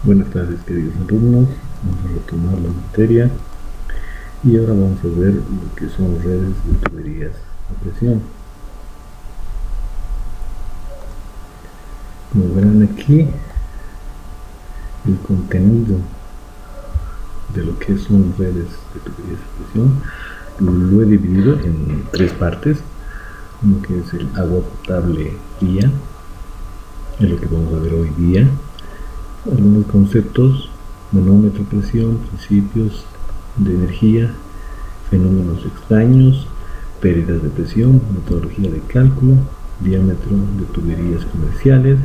Buenas tardes, queridos alumnos. Vamos a retomar la materia y ahora vamos a ver lo que son redes de tuberías a presión. Como verán aquí, el contenido de lo que son redes de tuberías a presión lo he dividido en tres partes. Uno que es el agua potable fría, es lo que vamos a ver hoy día. Algunos conceptos: manómetro, presión, principios de energía, fenómenos extraños, pérdidas de presión, metodología de cálculo, diámetro de tuberías comerciales,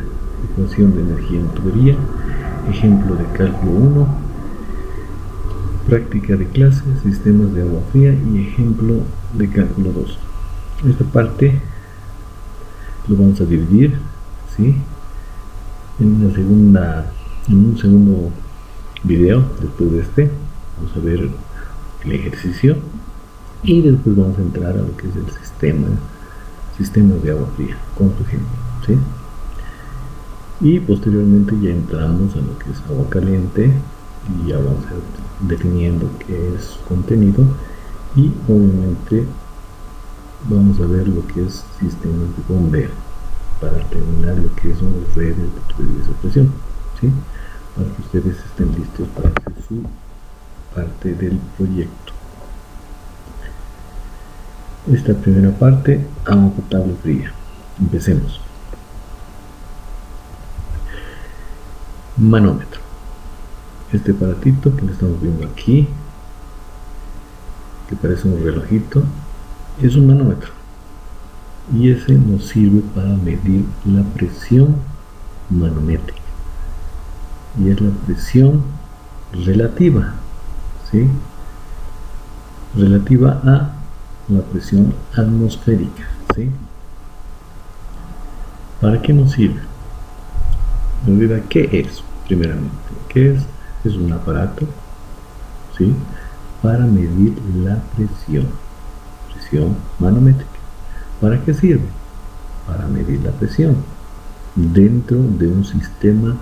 ecuación de energía en tubería, ejemplo de cálculo 1, práctica de clase, sistemas de agua fría y ejemplo de cálculo 2. Esta parte lo vamos a dividir, ¿sí?, en un segundo video. Después de este vamos a ver el ejercicio y después vamos a entrar a lo que es el sistemas de agua fría con tu ejemplo, ¿sí? Y posteriormente ya entramos a lo que es agua caliente y ya vamos a ir definiendo qué es contenido, y obviamente vamos a ver lo que es sistemas de bombeo para terminar lo que son las redes de tuberías de presión, ¿sí?, para que ustedes estén listos para hacer su parte del proyecto. Esta primera parte, agua potable fría. Empecemos. Manómetro. Este aparatito que le estamos viendo aquí, que parece un relojito, es un manómetro, y ese nos sirve para medir la presión manométrica, y es la presión relativa, ¿sí?, relativa a la presión atmosférica, ¿sí? ¿Para qué nos sirve? En realidad, ¿qué es? Primeramente, ¿qué es? Es un aparato, ¿sí?, para medir la presión manométrica. ¿Para qué sirve? Para medir la presión dentro de un sistema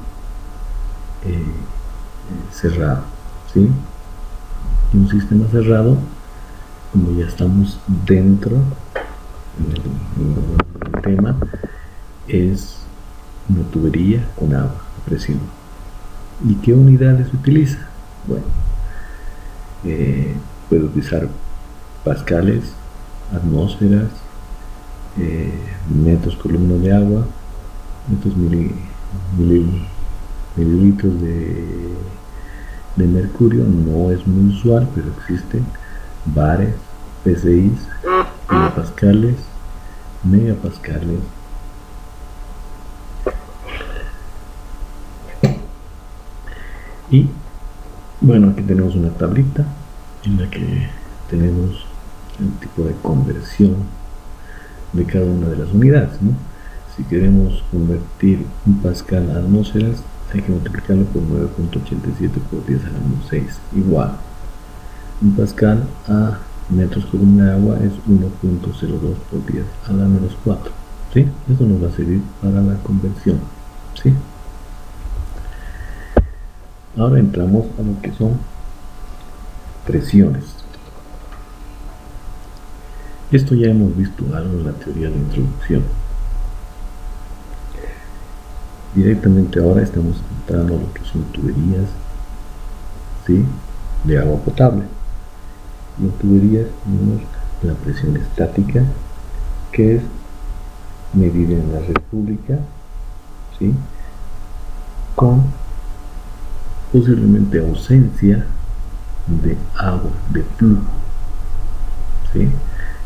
cerrado, ¿sí? Y un sistema cerrado, como ya estamos dentro del tema, es una tubería con agua a presión. ¿Y qué unidades se utiliza? Bueno, puede utilizar pascales, atmósferas, metros columna de agua, metros mililitros de mercurio. No es muy usual, pero existen bares, PSIs, kilopascales, megapascales. Y bueno, aquí tenemos una tablita en la que tenemos el tipo de conversión de cada una de las unidades, ¿no? Si queremos convertir un pascal a atmósferas, hay que multiplicarlo por 9.87 por 10 a la menos 6, igual. Un pascal a metros columna de agua es 1.02 por 10 a la menos 4, ¿sí? Esto nos va a servir para la conversión, ¿sí? Ahora entramos a lo que son presiones. Esto ya hemos visto algo en la teoría de introducción. Directamente ahora estamos entrando a lo que son tuberías, ¿sí?, de agua potable. Y en tuberías tenemos la presión estática, que es medida en la red pública, ¿sí?, con posiblemente ausencia de agua, de flujo, ¿sí?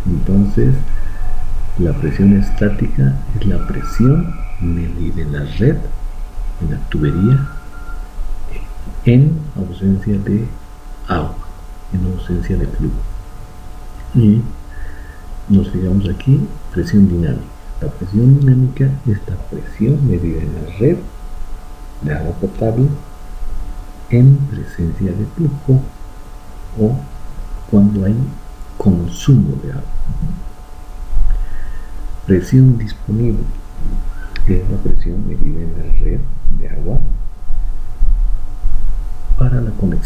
Entonces, la presión estática es la presión medida en la red, en la tubería, en ausencia de agua, en ausencia de flujo. Y nos fijamos aquí, presión dinámica. La presión dinámica es la presión medida en la red de agua potable en presencia de flujo o cuando hay consumo de agua. Presión disponible es la presión medida en la red de agua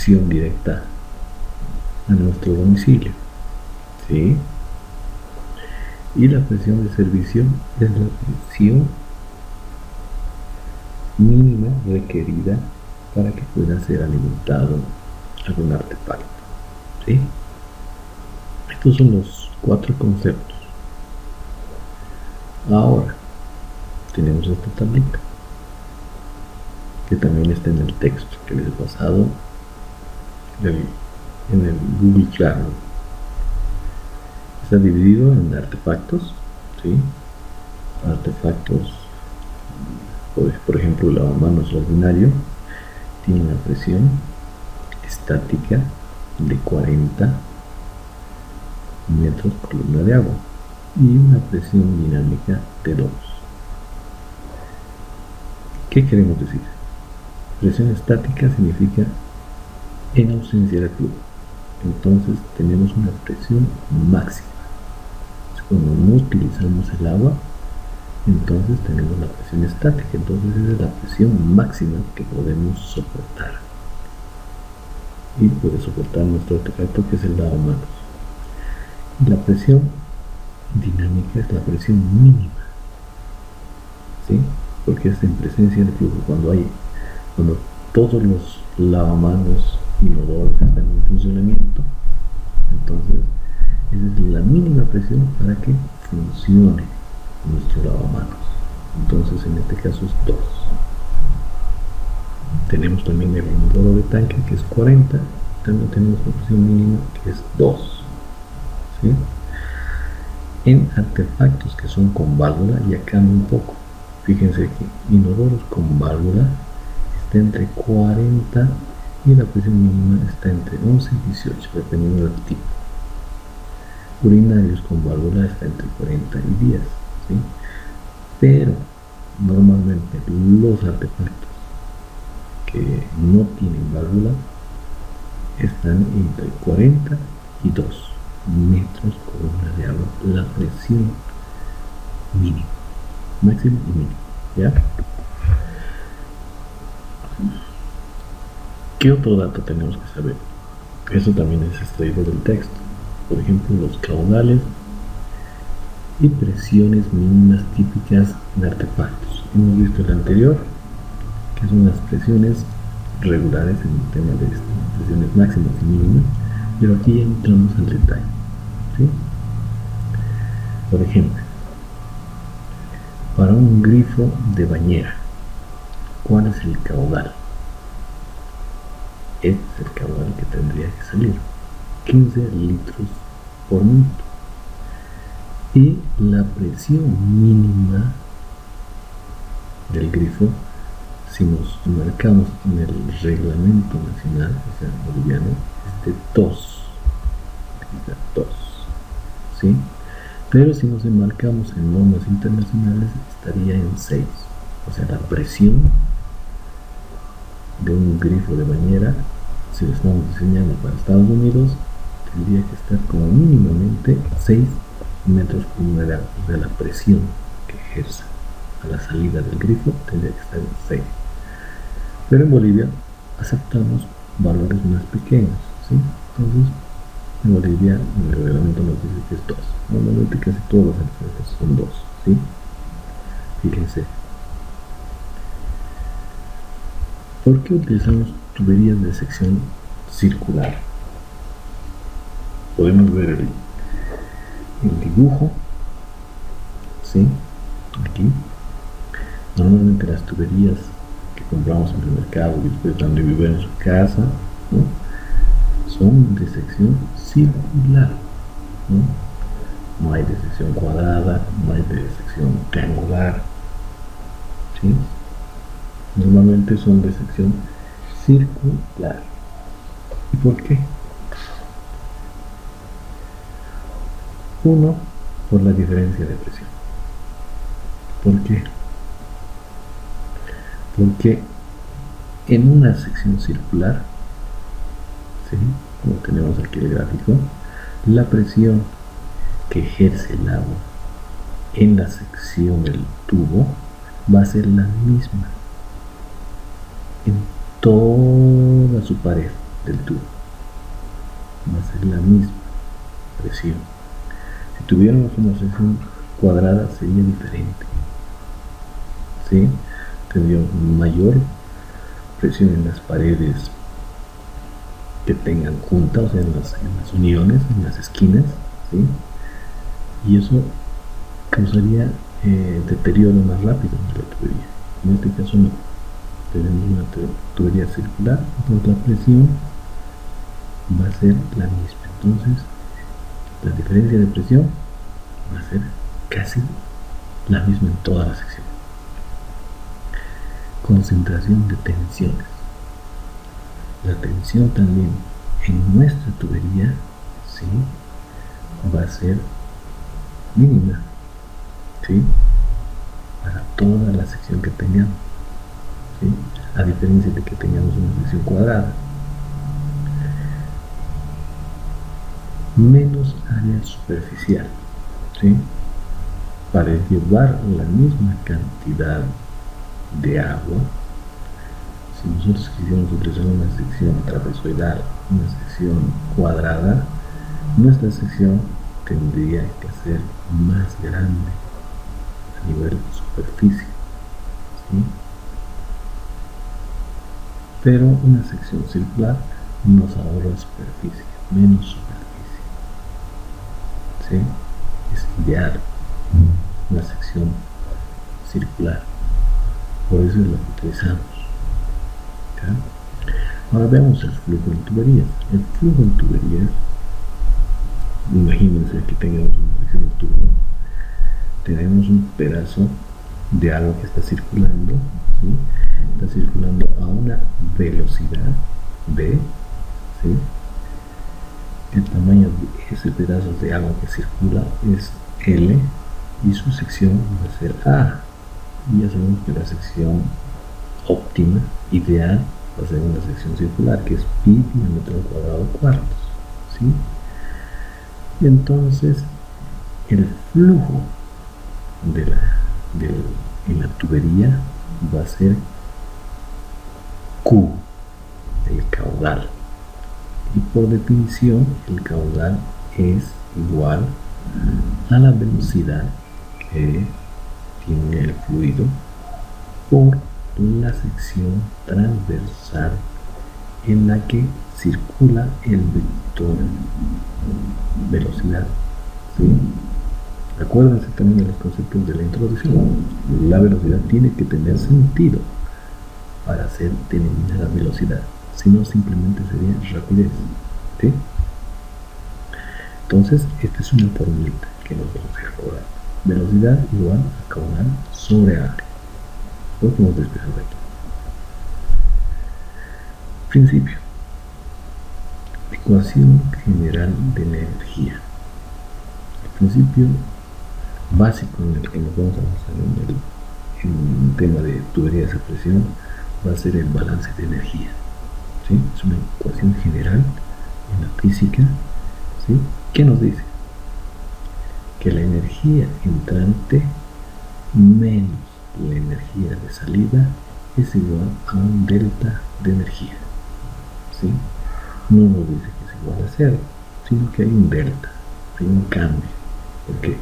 conexión directa a nuestro domicilio, ¿sí? Y la presión de servicio es la presión mínima requerida para que pueda ser alimentado algún artefacto, ¿sí? Estos son los 4 conceptos. Ahora tenemos esta tablita que también está en el texto que les he pasado en el Google Classroom. Está dividido en artefactos, ¿sí? Artefactos, por ejemplo, el lavamanos ordinario tiene una presión estática de 40 metros columna de agua y una presión dinámica de 2. ¿Qué queremos decir? Presión estática significa en ausencia de flujo. Entonces tenemos una presión máxima. Cuando no utilizamos el agua, entonces tenemos la presión estática. Entonces esa es la presión máxima que podemos soportar. Y puede soportar nuestro artefacto, que es el lavamanos. La presión dinámica es la presión mínima, ¿sí? Porque es en presencia de flujo. Cuando todos los lavamanos inodoros están en funcionamiento, entonces esa es la mínima presión para que funcione nuestro lavamanos. Entonces en este caso es 2. Tenemos también el inodoro de tanque, que es 40. También tenemos la presión mínima, que es 2, ¿sí? En artefactos que son con válvula ya cambia un poco. Fíjense que inodoros con válvula está entre 40 y la presión mínima está entre 11 y 18, dependiendo del tipo. Urinarios con válvula está entre 40 y 10, ¿sí? Pero normalmente los artefactos que no tienen válvula están entre 40 y 2 metros columna de agua, la presión mínima, máxima y mínima, ¿ya? ¿Qué otro dato tenemos que saber? Eso también es extraído del texto. Por ejemplo, los caudales y presiones mínimas típicas de artefactos. Hemos visto el anterior, que son las presiones regulares en el tema de presiones máximas y mínimas, pero aquí ya entramos al detalle, ¿sí? Por ejemplo, para un grifo de bañera, ¿cuál es el caudal? Este es el caudal que tendría que salir, 15 litros por minuto. Y la presión mínima del grifo, si nos marcamos en el reglamento nacional, o sea, boliviano, es de 2, ¿sí? Pero si nos enmarcamos en normas internacionales, estaría en 6. O sea, la presión de un grifo de bañera, si lo estamos diseñando para Estados Unidos, tendría que estar como mínimamente 6 metros columna de agua. O sea, la presión que ejerza a la salida del grifo tendría que estar en 6. Pero en Bolivia aceptamos valores más pequeños, ¿sí? Entonces, en Bolivia el reglamento nos dice que es 2. Normalmente casi todas las empresas son 2, ¿sí? Fíjense. ¿Por qué utilizamos tuberías de sección circular? Podemos ver el dibujo, ¿sí? Aquí. Normalmente las tuberías que compramos en el mercado y después donde viven en su casa, ¿no?, son de sección circular, ¿no? No hay de sección cuadrada, no hay de sección triangular, ¿sí? Normalmente son de sección circular. ¿Y por qué? Uno, por la diferencia de presión. ¿Por qué? Porque en una sección circular, ¿sí?, como tenemos aquí el gráfico, la presión que ejerce el agua en la sección del tubo va a ser la misma en toda su pared, del tubo. Va a ser la misma presión. Si tuviéramos una sección cuadrada sería diferente, ¿sí? Tendría mayor presión en las paredes que tengan juntas, o sea, en las uniones, en las esquinas, ¿sí? Y eso causaría deterioro más rápido de la tubería. En este caso no, tenemos una tubería circular, entonces la presión va a ser la misma. Entonces la diferencia de presión va a ser casi la misma en toda la sección. Concentración de tensiones. La tensión también en nuestra tubería, ¿sí?, va a ser mínima, ¿sí?, para toda la sección que tengamos, ¿sí?, a diferencia de que tengamos una sección cuadrada. Menos área superficial, ¿sí?, para llevar la misma cantidad de agua. Si nosotros quisiéramos utilizar una sección trapezoidal, una sección cuadrada, nuestra sección tendría que ser más grande a nivel de superficie, ¿sí? Pero una sección circular nos ahorra superficie, menos superficie, ¿sí? Es ideal una sección circular, por eso es lo que utilizamos. Ahora veamos el flujo en tuberías. El flujo en tuberías, imagínense que tengamos una sección de tubo, tenemos un pedazo de agua que está circulando, ¿sí?, está circulando a una velocidad v, ¿sí? El tamaño de ese pedazo de agua que circula es L y su sección va a ser A. Y ya sabemos que la sección óptima, ideal, va a ser una sección circular, que es pi diámetro al cuadrado cuartos, ¿sí? Y entonces el flujo en la tubería va a ser Q, el caudal. Y por definición el caudal es igual a la velocidad que tiene el fluido por la sección transversal en la que circula el vector velocidad, ¿sí? Acuérdense también de los conceptos de la introducción. La velocidad tiene que tener sentido para ser denominada velocidad, si no simplemente sería rapidez, ¿sí? Entonces esta es una formulita que nos vamos a recordar: velocidad igual a caudal sobre área. Lo que hemos despejado aquí. Principio. Ecuación general de la energía. El principio básico en el que nos vamos a basar en el tema de tuberías a presión va a ser el balance de energía, ¿sí? Es una ecuación general en la física, ¿sí?, que nos dice que la energía entrante menos la energía de salida es igual a un delta de energía, ¿sí? No nos dice que es igual a cero, sino que hay un delta, hay un cambio. ¿Por qué?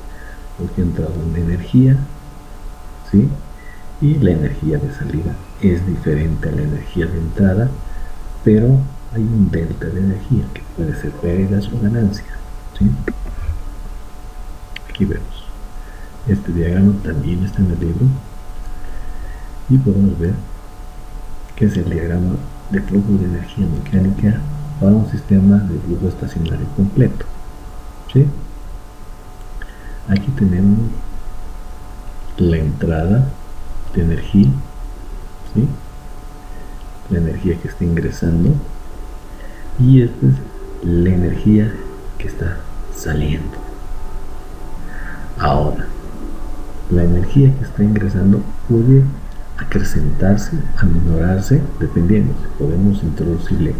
Porque ha entrado una energía, ¿sí?, y la energía de salida es diferente a la energía de entrada, pero hay un delta de energía que puede ser pérdidas o ganancias, ¿sí? Aquí vemos. Este diagrama también está en el libro y podemos ver que es el diagrama de flujo de energía mecánica para un sistema de flujo estacionario completo, ¿sí? Aquí tenemos la entrada de energía, ¿sí?, la energía que está ingresando, y esta es la energía que está saliendo. Ahora, la energía que está ingresando puede acrecentarse, aminorarse, dependiendo. Podemos introducirle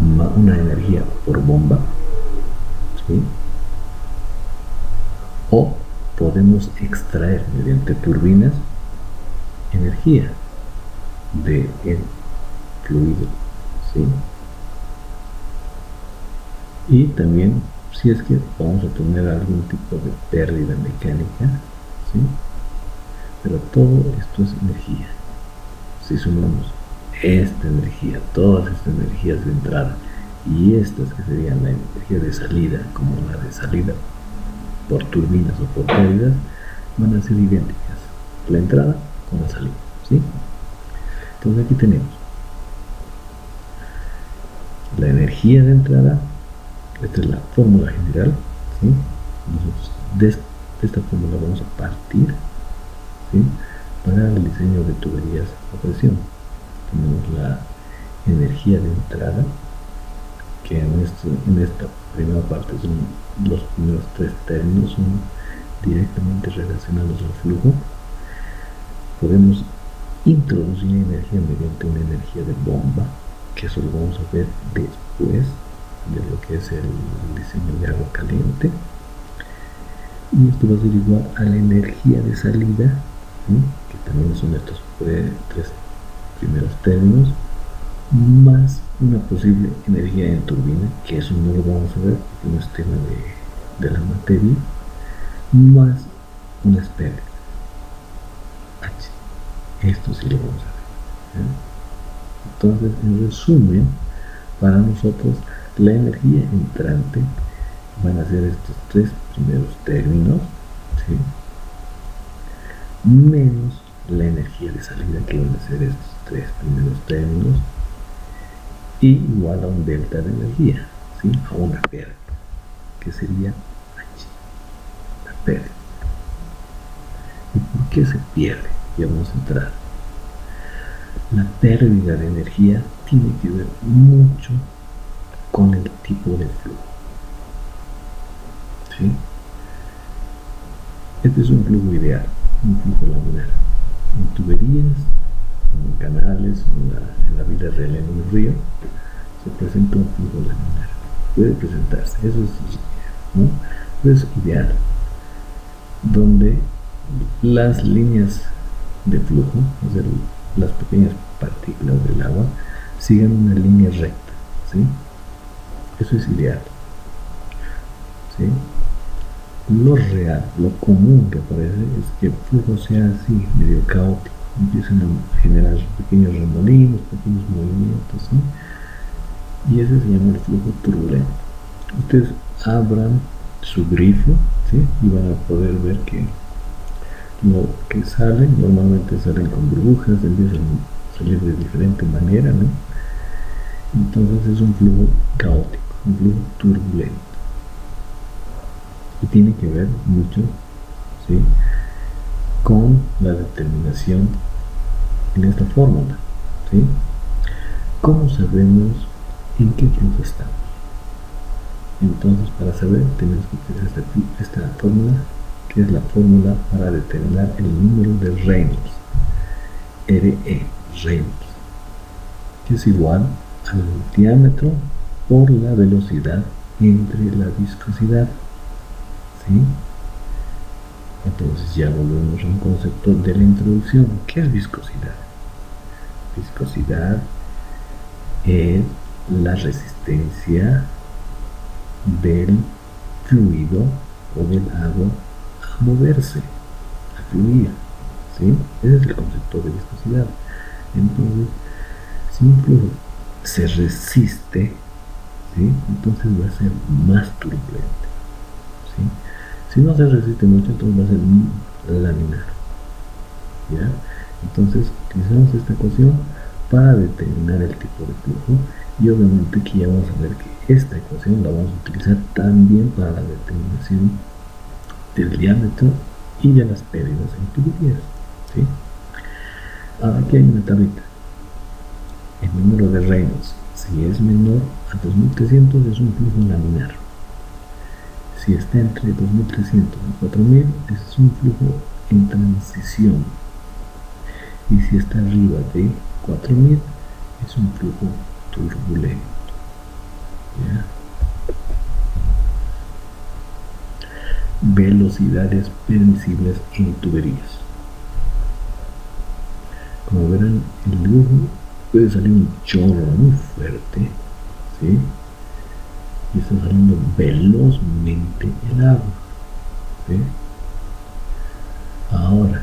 una energía por bomba, ¿sí?, o podemos extraer mediante turbinas energía del fluido, ¿sí? Y también, si es que vamos a tener algún tipo de pérdida mecánica, ¿sí? Pero todo esto es energía. Si sumamos esta energía, todas estas energías de entrada y estas que serían la energía de salida, como la de salida por turbinas o por pérdidas, van a ser idénticas, la entrada con la salida, ¿sí? Entonces aquí tenemos la energía de entrada. Esta es la fórmula general, ¿sí? Nosotros de esta fórmula vamos a partir, ¿sí? Para el diseño de tuberías a presión. Tenemos la energía de entrada, que en esta primera parte son los primeros tres términos, son directamente relacionados al flujo. Podemos introducir energía mediante una energía de bomba, que eso lo vamos a ver después de lo que es el diseño de agua caliente. Y esto va a ser igual a la energía de salida, ¿sí? Que también son estos tres primeros términos, más una posible energía en turbina, que eso no lo vamos a ver porque no es tema de la materia, más unas pérdidas H. Esto sí lo vamos a ver, ¿sí? Entonces, en resumen, para nosotros la energía entrante van a ser estos tres primeros términos, ¿sí? Menos la energía de salida, que van a ser estos tres primeros términos, y igual a un delta de energía, ¿sí? A una pérdida, que sería H, la pérdida. ¿Y por qué se pierde? Ya vamos a entrar. La pérdida de energía tiene que ver mucho con el tipo de flujo, ¿sí? Este es un flujo ideal, un flujo laminar. En tuberías, en canales, en la vida real, en un río, se presenta un flujo laminar. Puede presentarse, eso es, ¿no? Es ideal, donde las líneas de flujo, o sea, las pequeñas partículas del agua, sigan una línea recta, ¿sí? Eso es ideal, ¿sí? Lo real, lo común que aparece es que el flujo sea así, medio caótico, empiezan a generar pequeños remolinos, pequeños movimientos, ¿sí? Y ese se llama el flujo turbulento. Ustedes abran su grifo, ¿sí? Y van a poder ver que lo que sale, normalmente salen con burbujas, empiezan a salir de diferente manera, ¿no? Entonces es un flujo caótico, un flujo turbulento. Y tiene que ver mucho, ¿sí?, con la determinación en esta fórmula, ¿sí? ¿Cómo sabemos en qué flujo estamos? Entonces, para saber, tenemos que utilizar esta fórmula, que es la fórmula para determinar el número de Reynolds, RE, Reynolds, que es igual al diámetro por la velocidad entre la viscosidad, ¿sí? Entonces ya volvemos a un concepto de la introducción. ¿Qué es viscosidad? Viscosidad es la resistencia del fluido o del agua a moverse, a fluir, ¿sí? Ese es el concepto de viscosidad. Entonces, si un flujo se resiste, ¿sí?, entonces va a ser más turbulento, ¿sí? Si no se resiste mucho, entonces va a ser laminar, ¿ya? Entonces utilizamos esta ecuación para determinar el tipo de flujo, y obviamente aquí ya vamos a ver que esta ecuación la vamos a utilizar también para la determinación del diámetro y de las pérdidas en tuberías, ¿sí? Ahora aquí hay una tablita. El número de Reynolds, si es menor a 2300, es un flujo laminar. Si está entre 2300 y 4000, es un flujo en transición. Y si está arriba de 4000, es un flujo turbulento, ¿ya? Velocidades permisibles en tuberías. Como verán, el dibujo puede salir un chorro muy fuerte, ¿sí? y está saliendo velozmente el agua. ¿Sí? Ahora,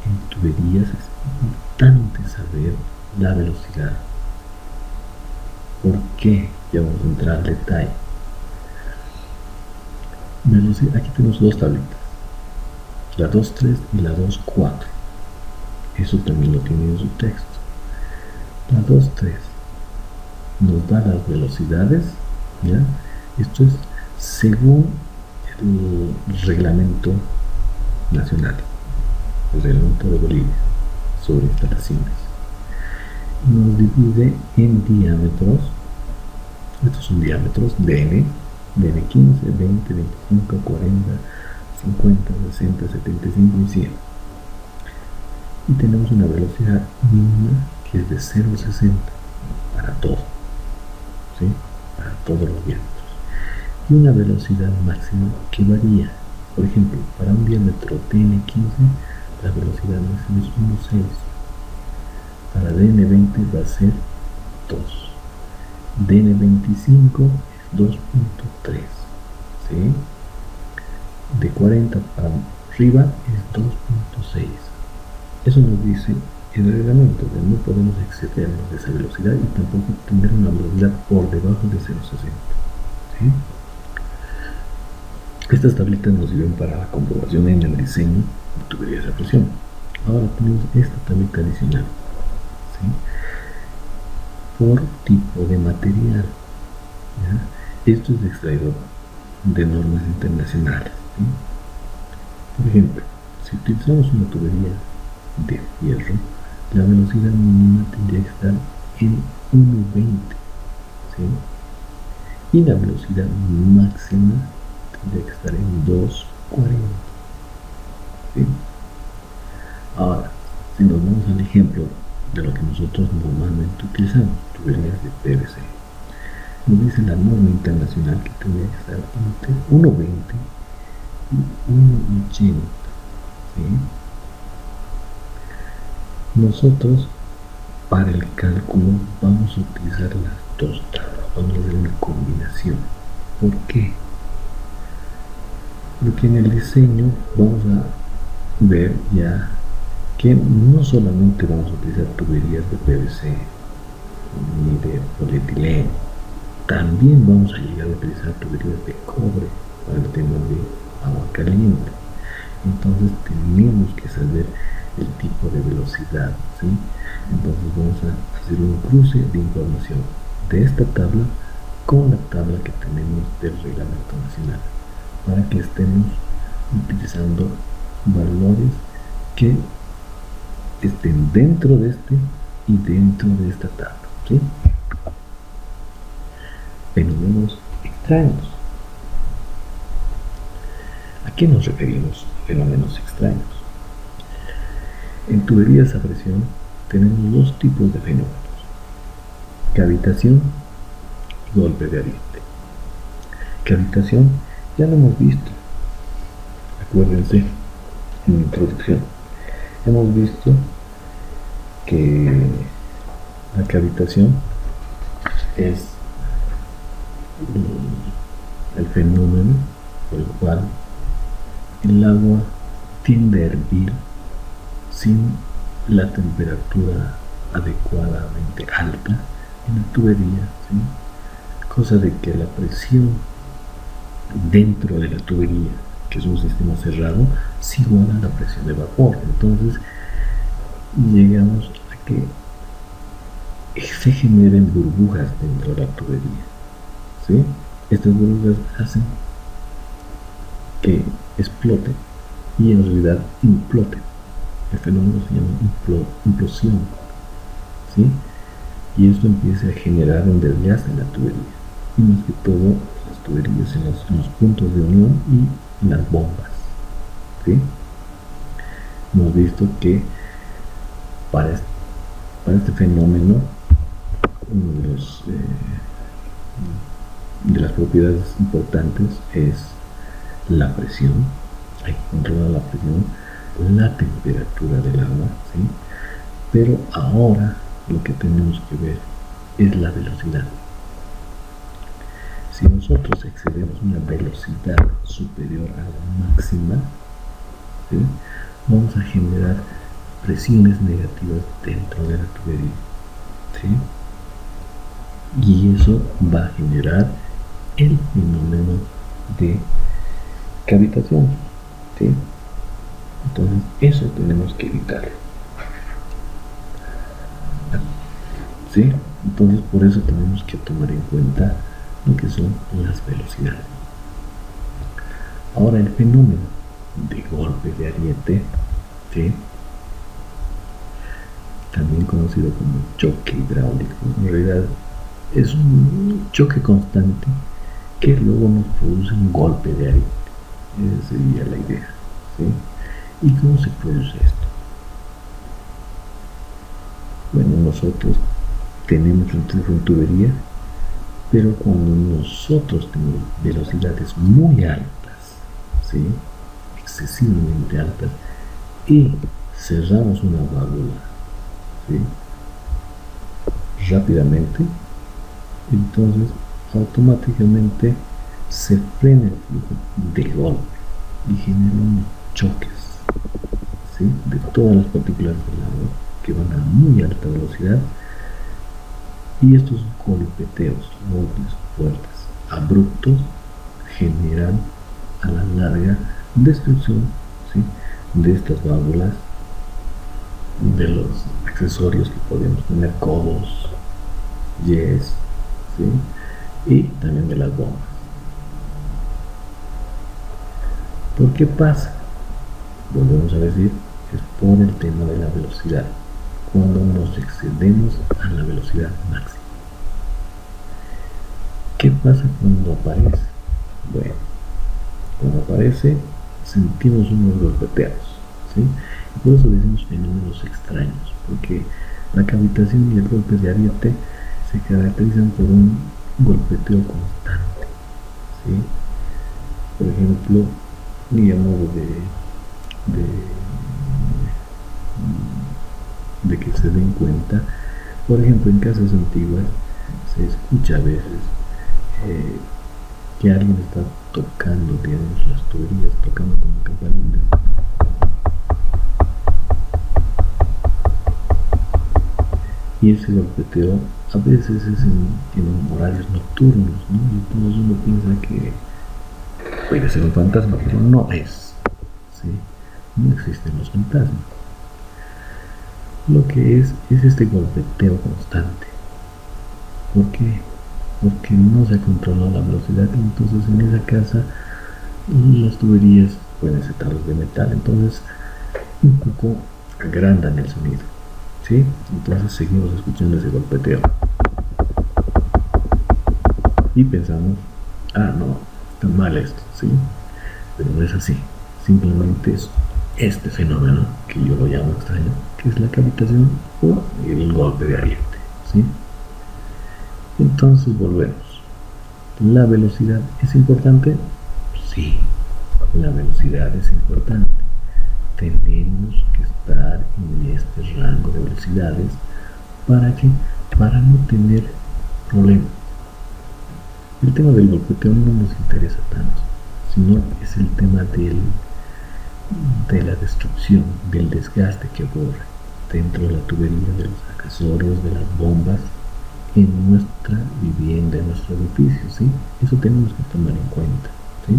en tuberías es importante saber la velocidad. ¿Por qué? Ya vamos a entrar al detalle. Velocidad, aquí tenemos dos tablitas, la 2.3 y la 2.4. Eso también lo tiene en su texto. La 2.3 nos da las velocidades, ¿ya? Esto es según el reglamento nacional, el reglamento de Bolivia sobre instalaciones. Y nos divide en diámetros. Estos son diámetros DN, DN15, 20, 25, 40, 50, 60, 75 y 100. Y tenemos una velocidad mínima que es de 0,60 para todo, ¿sí? Para todos los diámetros. Y una velocidad máxima que varía. Por ejemplo, para un diámetro DN15 la velocidad máxima es 1,6. Para DN20 va a ser 2. DN25 es 2.3. ¿Sí? De 40 para arriba es 2.6. Eso nos dice el reglamento, que no podemos excedernos de esa velocidad y tampoco tener una velocidad por debajo de 0,60. ¿Sí? Estas tablitas nos sirven para la comprobación en el diseño de tuberías de presión. Ahora tenemos esta tablita adicional, ¿sí? Por tipo de material, ¿ya? Esto es extraído de normas internacionales, ¿sí? Por ejemplo, si utilizamos una tubería de hierro, la velocidad mínima tendría que estar en 1,20, ¿sí? Y la velocidad máxima tendría que estar en 2,40, ¿sí? Ahora, si nos vamos al ejemplo de lo que nosotros normalmente utilizamos, tuberías de PVC, nos dice la norma internacional que tendría que estar entre 1,20 y 1,80, ¿sí? Nosotros para el cálculo vamos a utilizar las dos tablas, vamos a hacer una combinación. ¿Por qué? Porque en el diseño vamos a ver ya que no solamente vamos a utilizar tuberías de PVC ni de polietileno, también vamos a llegar a utilizar tuberías de cobre para el tema de agua caliente. Entonces tenemos que saber el tipo de velocidad, ¿sí? Entonces vamos a hacer un cruce de información de esta tabla con la tabla que tenemos del reglamento nacional para que estemos utilizando valores que estén dentro de este y dentro de esta tabla, ¿sí? Fenómenos extraños. ¿A qué nos referimos fenómenos extraños? En tuberías a presión tenemos dos tipos de fenómenos: cavitación y golpe de ariete. Cavitación ya lo hemos visto, acuérdense, en la introducción hemos visto que la cavitación es el fenómeno por el cual el agua tiende a hervir sin la temperatura adecuadamente alta en la tubería, ¿sí? Cosa de que la presión dentro de la tubería, que es un sistema cerrado, es igual a la presión de vapor. Entonces llegamos a que se generen burbujas dentro de la tubería, ¿sí? Estas burbujas hacen que explote y en realidad implote. El fenómeno se llama implosión, ¿sí? Y esto empieza a generar un desgaste en la tubería, y más que todo las tuberías en los puntos de unión y en las bombas, ¿sí? Hemos visto que para este fenómeno uno de las propiedades importantes es la presión. Hay que controlar la presión, la temperatura del agua, ¿sí? Pero ahora lo que tenemos que ver es la velocidad. Si nosotros excedemos una velocidad superior a la máxima, ¿sí?, vamos a generar presiones negativas dentro de la tubería, ¿sí?, y eso va a generar el fenómeno de cavitación, ¿sí? Entonces eso tenemos que evitarlo, ¿sí? Entonces por eso tenemos que tomar en cuenta lo que son las velocidades. Ahora el fenómeno de golpe de ariete, ¿sí?, también conocido como choque hidráulico, en realidad es un choque constante que luego nos produce un golpe de ariete. Esa sería la idea, ¿sí? ¿Y cómo se produce esto? Bueno, nosotros tenemos un flujo en tubería, pero cuando nosotros tenemos velocidades muy altas, ¿sí?, excesivamente altas, y cerramos una válvula, ¿sí?, rápidamente, entonces automáticamente se frena el flujo de golpe y genera unos choques, ¿sí?, de todas las partículas del agua que van a muy alta velocidad, y estos golpeteos, golpes fuertes, abruptos, generan a la larga destrucción, ¿sí?, de estas válvulas, de los accesorios que podemos tener, codos, yes, ¿sí?, y también de las bombas. ¿Por qué pasa? Volvemos a decir, es por el tema de la velocidad, cuando nos excedemos a la velocidad máxima. ¿Qué pasa cuando aparece? Bueno, cuando aparece sentimos unos golpeteos, ¿sí? Y por eso decimos fenómenos extraños, porque la cavitación y el golpe de ariete se caracterizan por un golpeteo constante, ¿sí? Por ejemplo, y a modo de que se den cuenta, por ejemplo, en casas antiguas se escucha a veces que alguien está tocando, digamos, las tuberías, tocando como campanitas. Y ese golpeteo a veces es en horarios nocturnos, ¿no? Y entonces uno piensa que puede ser un fantasma, pero no es, ¿sí? No existen los fantasmas. Lo que es este golpeteo constante. ¿Por qué? Porque no se controla la velocidad, y entonces en esa casa las tuberías pueden ser tablas de metal, entonces un poco agrandan el sonido, ¿sí? Entonces seguimos escuchando ese golpeteo y pensamos, no, está mal esto, ¿sí? Pero no es así, simplemente es este fenómeno que yo lo llamo extraño, que es la cavitación o el golpe de ariete, ¿sí? Entonces volvemos. ¿La velocidad es importante? Sí, la velocidad es importante. Tenemos que estar en este rango de velocidades. ¿Para qué? Para no tener problemas. El tema del golpeteo no nos interesa tanto, sino es el tema de la destrucción, del desgaste que ocurre dentro de la tubería, de los accesorios, de las bombas, en nuestra vivienda, en nuestro edificio, ¿sí? Eso tenemos que tomar en cuenta, ¿sí?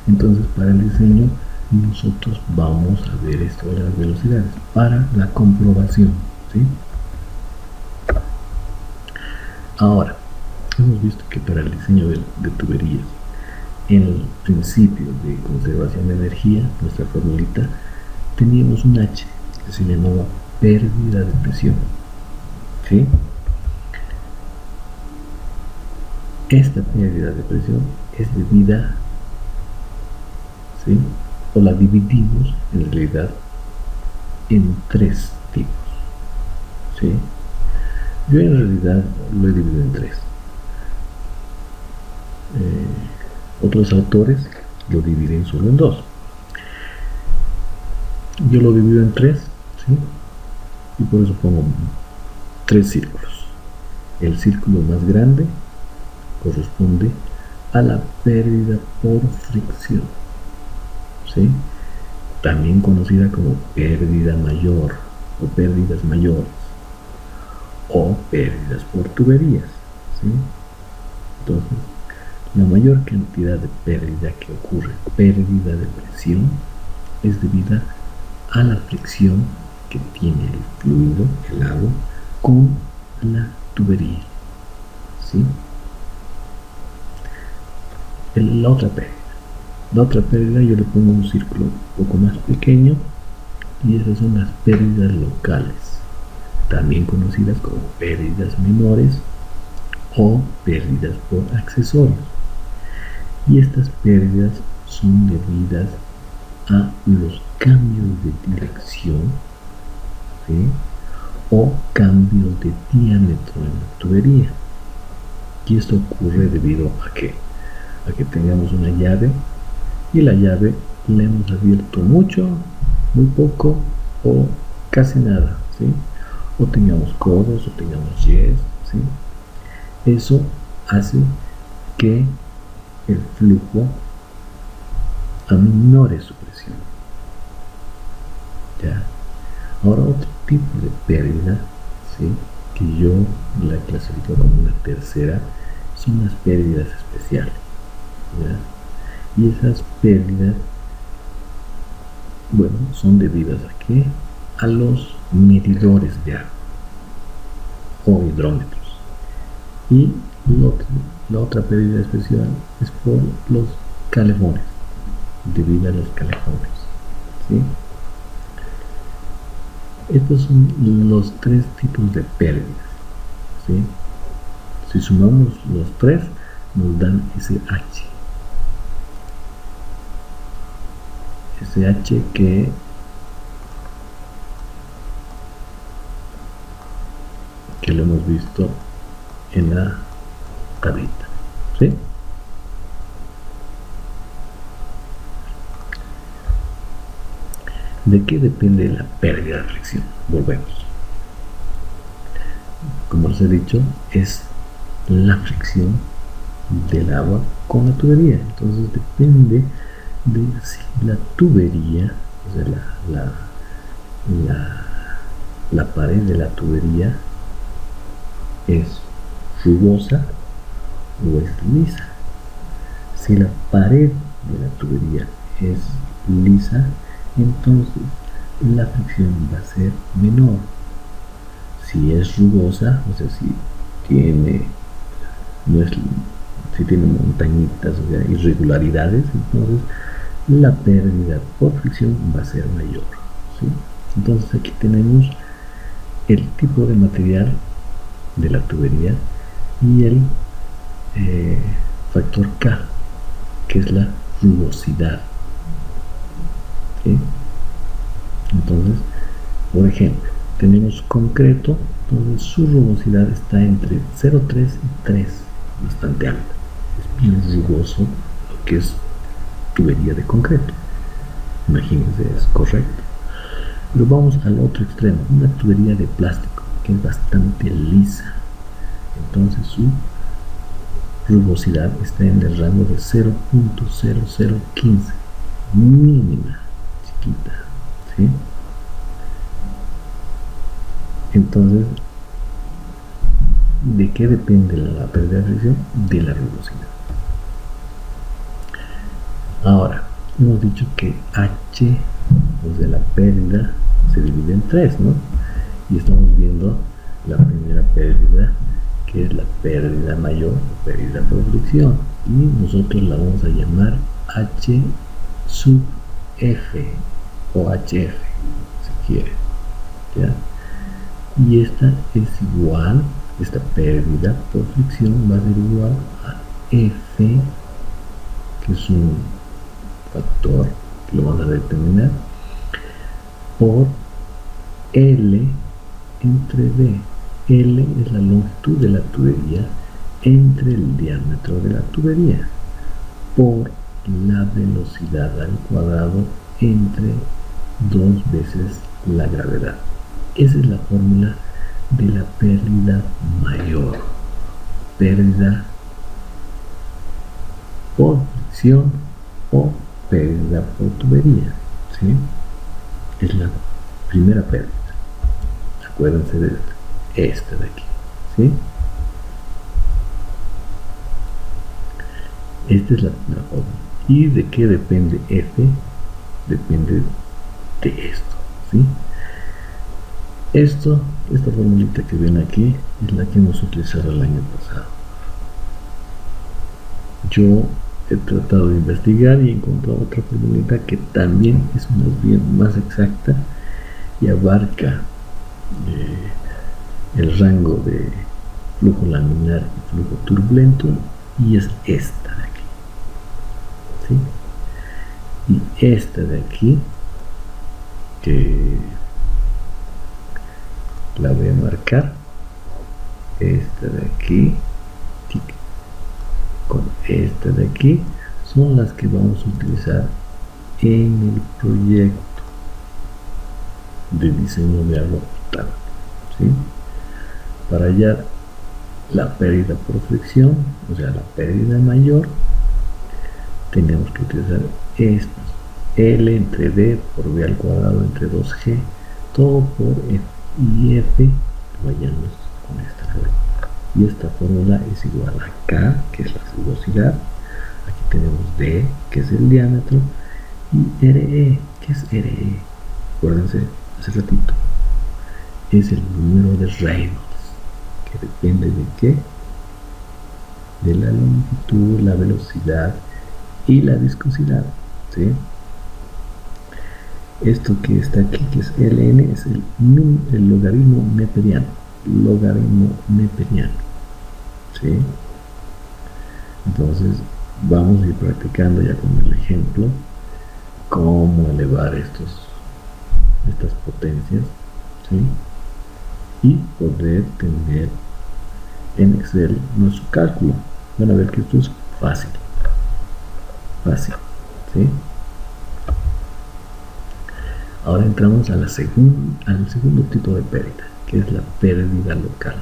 Entonces, para el diseño, nosotros vamos a ver esto de las velocidades para la comprobación, ¿sí? Ahora, hemos visto que para el diseño de tuberías, en el principio de conservación de energía, nuestra formulita, teníamos un H que se llamaba pérdida de presión, ¿sí? Esta pérdida de presión es debida, ¿sí?, o la dividimos en realidad en tres tipos, ¿sí? Yo en realidad lo he dividido en tres. Otros autores lo dividen solo en dos. Yo lo divido en tres, ¿sí? Y por eso pongo tres círculos. El círculo más grande corresponde a la pérdida por fricción, ¿sí? También conocida como pérdida mayor o pérdidas mayores o pérdidas por tuberías, ¿sí? Entonces, la mayor cantidad de pérdida que ocurre, pérdida de presión, es debida a la fricción que tiene el fluido, el agua, con la tubería, ¿sí? La otra pérdida yo le pongo un círculo un poco más pequeño y esas son las pérdidas locales, también conocidas como pérdidas menores o pérdidas por accesorios. Y estas pérdidas son debidas a los cambios de dirección, ¿sí? O cambios de diámetro en la tubería. Y esto ocurre debido a que tengamos una llave y la llave la hemos abierto mucho, muy poco o casi nada, ¿sí? O tengamos codos o tengamos yes, ¿sí? Eso hace que el flujo aminore su presión, ¿ya? Ahora otro tipo de pérdida, ¿sí?, que yo la clasifico como una tercera, son las pérdidas especiales, ¿ya? Y esas pérdidas, bueno, son debidas a ¿qué? A los medidores de agua o hidrómetros. Y la otra pérdida especial es por los calefones, debido a los calefones, ¿sí? Estos son los tres tipos de pérdidas, ¿sí? Si sumamos los tres, nos dan ese H que lo hemos visto en la tablita, ¿sí? ¿De qué depende la pérdida de fricción? Volvemos. Como les he dicho, es la fricción del agua con la tubería. Entonces depende de si la tubería, o sea, la pared de la tubería es rugosa o es lisa. Si la pared de la tubería es lisa, entonces la fricción va a ser menor. Si es rugosa, o sea, si tiene montañitas, o sea, irregularidades, entonces la pérdida por fricción va a ser mayor, ¿sí? Entonces aquí tenemos el tipo de material de la tubería y el factor K, que es la rugosidad, ¿sí? Entonces, por ejemplo, tenemos concreto, entonces su rugosidad está entre 0,3 y 3, bastante alta. Es bien rugoso lo que es tubería de concreto. Imagínense, es correcto. Pero vamos al otro extremo, una tubería de plástico que es bastante lisa. Entonces su rugosidad está en el rango de 0,0015, mínima, chiquita, ¿sí? Entonces, ¿de qué depende la pérdida de fricción? De la rugosidad. Ahora, hemos dicho que H, pues de la pérdida, se divide en tres, ¿no? Y estamos viendo la primera pérdida, que es la pérdida mayor o pérdida por fricción, y nosotros la vamos a llamar H sub F o HF, si quiere, ¿ya? Y esta es igual, esta pérdida por fricción va a ser igual a F, que es un factor que lo vamos a determinar, por L entre D. L es la longitud de la tubería entre el diámetro de la tubería por la velocidad al cuadrado entre 2 veces la gravedad. Esa es la fórmula de la pérdida mayor, pérdida por fricción o pérdida por tubería, ¿sí? Es la primera pérdida. Acuérdense de esta de aquí, ¿sí? Esta es la fórmula. ¿Y de qué depende F? Depende de esto, ¿sí? Esta formulita que ven aquí es la que hemos utilizado el año pasado. Yo he tratado de investigar y he encontrado otra formulita que también es más exacta y abarca el rango de flujo laminar y flujo turbulento, y es esta de aquí, ¿sí? Y esta de aquí, que la voy a marcar, esta de aquí con esta de aquí, son las que vamos a utilizar en el proyecto de diseño de agua potable, ¿sí? Para hallar la pérdida por fricción, o sea, la pérdida mayor, tenemos que utilizar estos: L entre D por V al cuadrado entre 2G, todo por F, y F lo hallamos con esta fórmula. Y esta fórmula es igual a K, que es la rugosidad. Aquí tenemos D, que es el diámetro, y RE, que es RE. Acuérdense, hace ratito, es el número de Reynolds, que depende de qué, de la longitud, la velocidad y la viscosidad, ¿sí? Esto que está aquí, que es Ln, es el logaritmo neperiano, ¿sí? Entonces vamos a ir practicando ya con el ejemplo cómo elevar estas potencias, ¿sí? Y poder tener en Excel nuestro cálculo. Van a ver que esto es fácil, ¿sí? Ahora entramos al segundo tipo de pérdida, que es la pérdida local.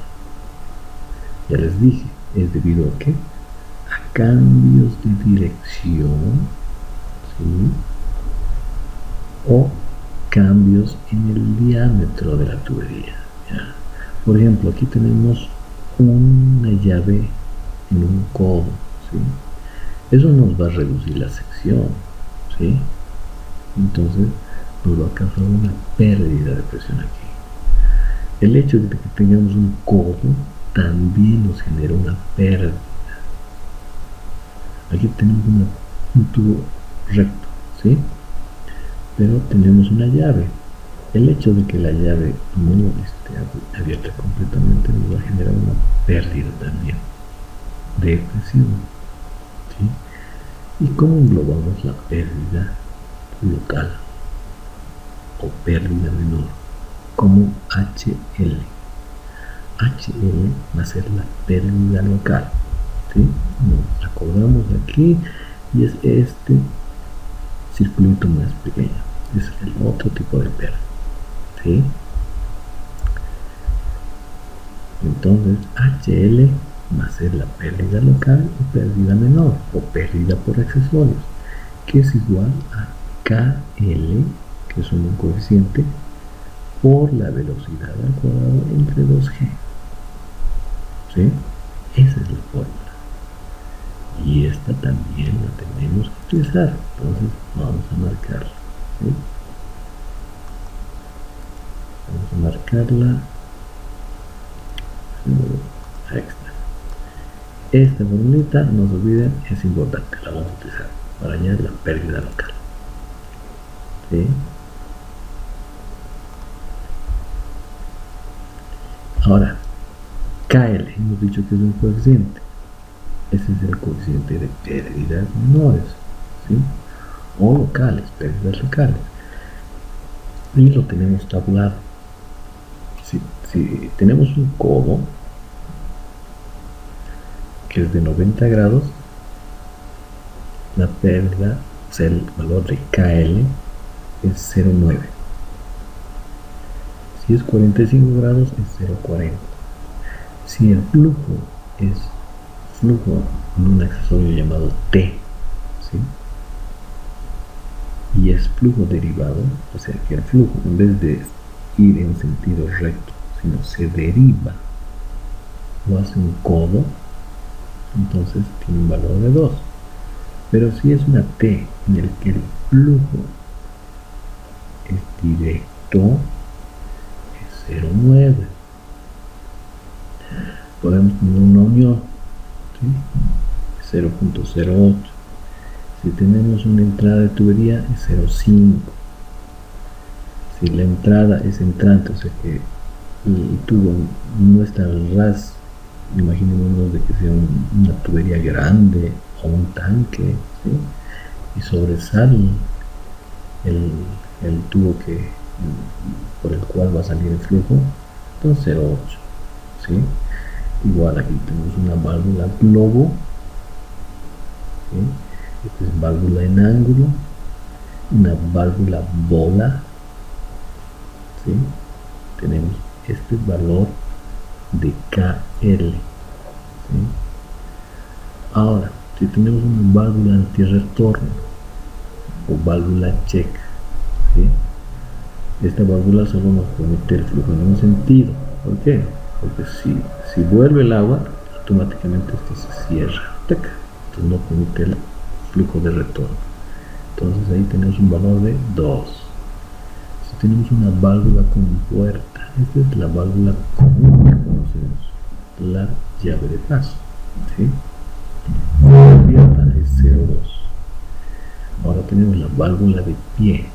Ya les dije, es debido a ¿qué? A cambios de dirección, ¿sí? O cambios en el diámetro de la tubería, ¿ya? Por ejemplo, aquí tenemos una llave en un codo, ¿sí? Eso nos va a reducir la sección, ¿sí? Entonces nos va a causar una pérdida de presión aquí. El hecho de que tengamos un codo también nos genera una pérdida. Aquí tenemos un tubo recto, ¿sí? Pero tenemos una llave. El hecho de que la llave no esté abierta completamente nos va a generar una pérdida también de presión, ¿sí? ¿Y cómo englobamos la pérdida local o pérdida menor? Como HL. HL va a ser la pérdida local, ¿sí? Nos acordamos de aquí, y es este circulito más pequeño, es el otro tipo de pérdida, ¿sí? Entonces HL va a ser la pérdida local o pérdida menor, o pérdida por accesorios, que es igual a KL, que es un coeficiente, por la velocidad al cuadrado entre 2G, ¿sí? Esa es la fórmula. Y esta también la tenemos que utilizar. Entonces vamos a marcarla, ¿sí? Vamos a marcarla. Ahí está. Esta formulita, no se olviden, es importante, la vamos a utilizar para hallar la pérdida local, ¿sí? Ahora, KL, hemos dicho que es un coeficiente. Ese es el coeficiente de pérdidas menores, ¿sí? O locales, pérdidas locales. Y lo tenemos tabulado. Si tenemos un codo que es de 90 grados, la pérdida, o sea, el valor de KL es 0,9. Si es 45 grados es 0,40. Si el flujo es flujo en un accesorio llamado T, ¿sí? Y es flujo derivado, o sea que el flujo, en vez de ir en sentido recto, sino se deriva o hace un codo, entonces tiene un valor de 2. Pero si es una T en el que el flujo es directo, es 0,9. Podemos tener una unión, ¿sí? 0,08. Si tenemos una entrada de tubería es 0,5. Si la entrada es entrante, o sea que el tubo no está al ras, imaginémonos de que sea una tubería grande o un tanque, ¿sí? Y sobresale el tubo por el cual va a salir el flujo, entonces 0,8, ¿sí? Igual aquí tenemos una válvula globo, ¿sí? Esta es válvula en ángulo, una válvula bola, ¿sí? Tenemos este valor de KL, ¿sí? Ahora, si tenemos una válvula antirretorno o válvula check, ¿sí? Esta válvula solo nos permite el flujo en un sentido. ¿Por qué? Porque si vuelve el agua, automáticamente esto se cierra, entonces no permite el flujo de retorno. Entonces ahí tenemos un valor de 2. Si tenemos una válvula con puerta, esta es la válvula común que conocemos, la llave de paso, ¿sí? La abierta es 0,2. Ahora tenemos la válvula de pie,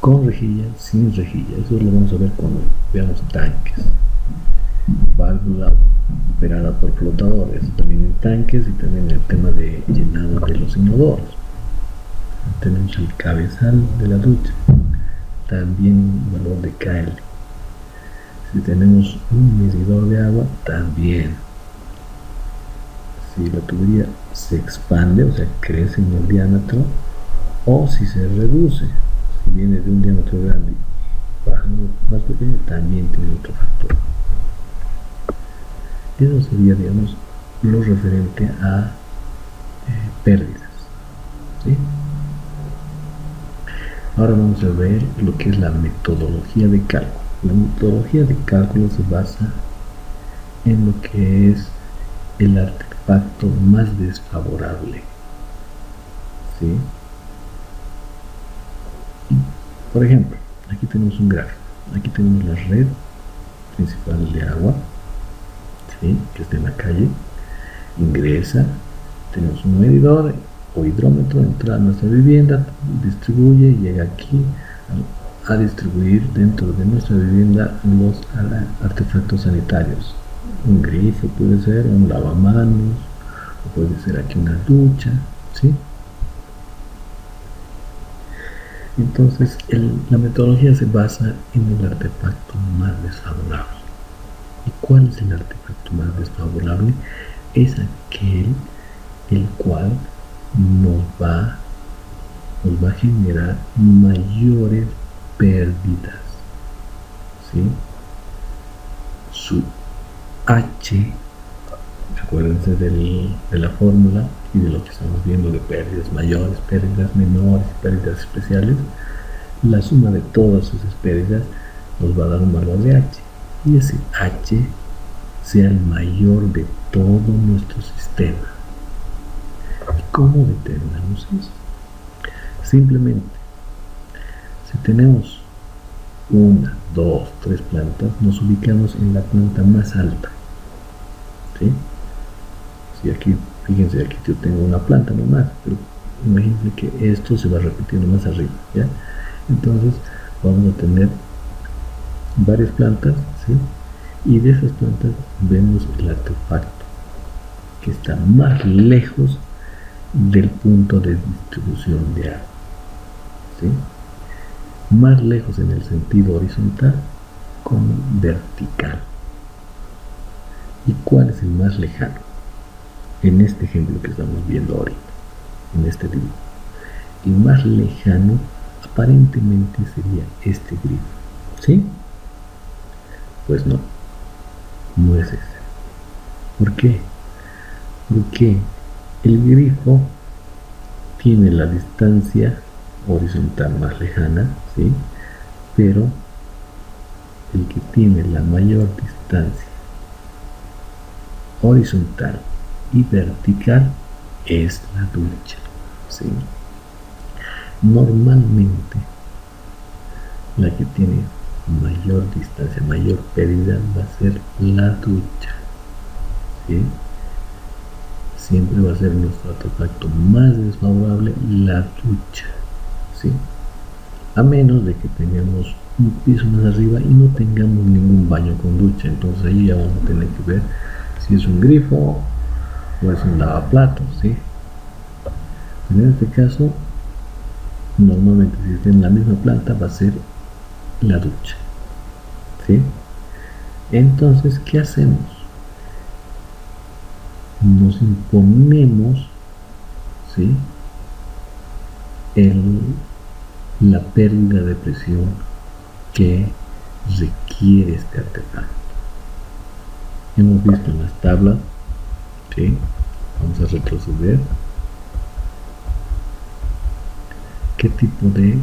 con rejilla, sin rejilla. Eso lo vamos a ver cuando veamos tanques. Válvula operada por flotadores, también en tanques y también el tema de llenado de los inodoros. Tenemos el cabezal de la ducha, también valor de KL. Si tenemos un medidor de agua, también. Si la tubería se expande, o sea, crece en el diámetro, o si se reduce, si viene de un diámetro grande y baja más pequeño, también tiene otro factor. Eso sería, digamos, lo referente a pérdidas, ¿sí? Ahora vamos a ver lo que es la metodología de cálculo. La metodología de cálculo se basa en lo que es el artefacto más desfavorable, ¿sí? Por ejemplo, aquí tenemos un gráfico. Aquí tenemos la red principal de agua, ¿sí? Que está en la calle. Ingresa, tenemos un medidor o hidrómetro, entra a nuestra vivienda, distribuye, llega aquí a distribuir dentro de nuestra vivienda los artefactos sanitarios. Un grifo puede ser, un lavamanos, o puede ser aquí una ducha, ¿sí? Entonces, la metodología se basa en el artefacto más desfavorable. ¿Y cuál es el artefacto más desfavorable? Es aquel el cual nos va a generar mayores pérdidas, ¿sí? Su H, acuérdense de la fórmula y de lo que estamos viendo de pérdidas mayores, pérdidas menores, pérdidas especiales. La suma de todas esas pérdidas nos va a dar un valor de H, y ese H sea el mayor de todo nuestro sistema. ¿Y cómo determinamos eso? Simplemente, si tenemos 1, 2, 3 plantas, nos ubicamos en la planta más alta, ¿sí? Si aquí, fíjense, aquí yo tengo una planta nomás, pero imagínense que esto se va repitiendo más arriba, ¿ya? Entonces vamos a tener varias plantas, ¿sí? Y de esas plantas vemos el artefacto que está más lejos del punto de distribución de agua, ¿sí? Más lejos en el sentido horizontal como vertical. ¿Y cuál es el más lejano? En este ejemplo que estamos viendo ahorita, en este dibujo. El más lejano aparentemente sería este grifo, ¿sí? Pues no, no es ese. ¿Por qué? Porque el grifo tiene la distancia horizontal más lejana, ¿sí? Pero el que tiene la mayor distancia horizontal y vertical es la ducha, ¿sí? Normalmente la que tiene mayor distancia, mayor pérdida va a ser la ducha, ¿sí? Siempre va a ser nuestro artefacto más desfavorable la ducha, ¿sí? A menos de que tengamos un piso más arriba y no tengamos ningún baño con ducha. Entonces ahí ya vamos a tener que ver si es un grifo o es un lavaplatos, ¿sí? En este caso, normalmente si está en la misma planta va a ser la ducha, ¿sí? Entonces, ¿qué hacemos? Nos imponemos, ¿sí?, la pérdida de presión que requiere este artefacto. Hemos visto en las tablas, ¿sí? Vamos a retroceder. ¿Qué tipo de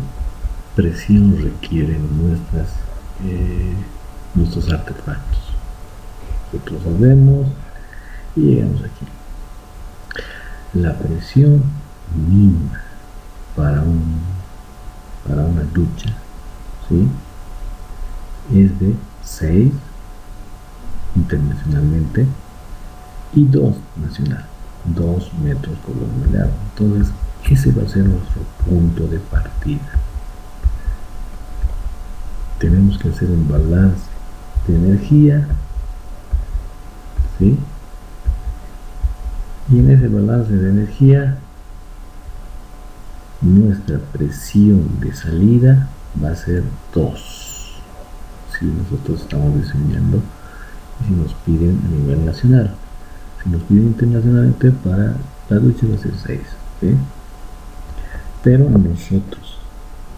presión requieren nuestros artefactos? Retrocedemos y llegamos aquí. La presión mínima para una ducha, ¿sí?, es de 6 internacionalmente y 2 nacional, 2 metros por volumen de agua. Entonces ese va a ser nuestro punto de partida. Tenemos que hacer un balance de energía, ¿sí? Y en ese balance de energía nuestra presión de salida va a ser 2 si nosotros estamos diseñando y si nos piden a nivel nacional. Si nos piden internacionalmente, para la ducha va a ser 6, ¿sí? Pero nosotros,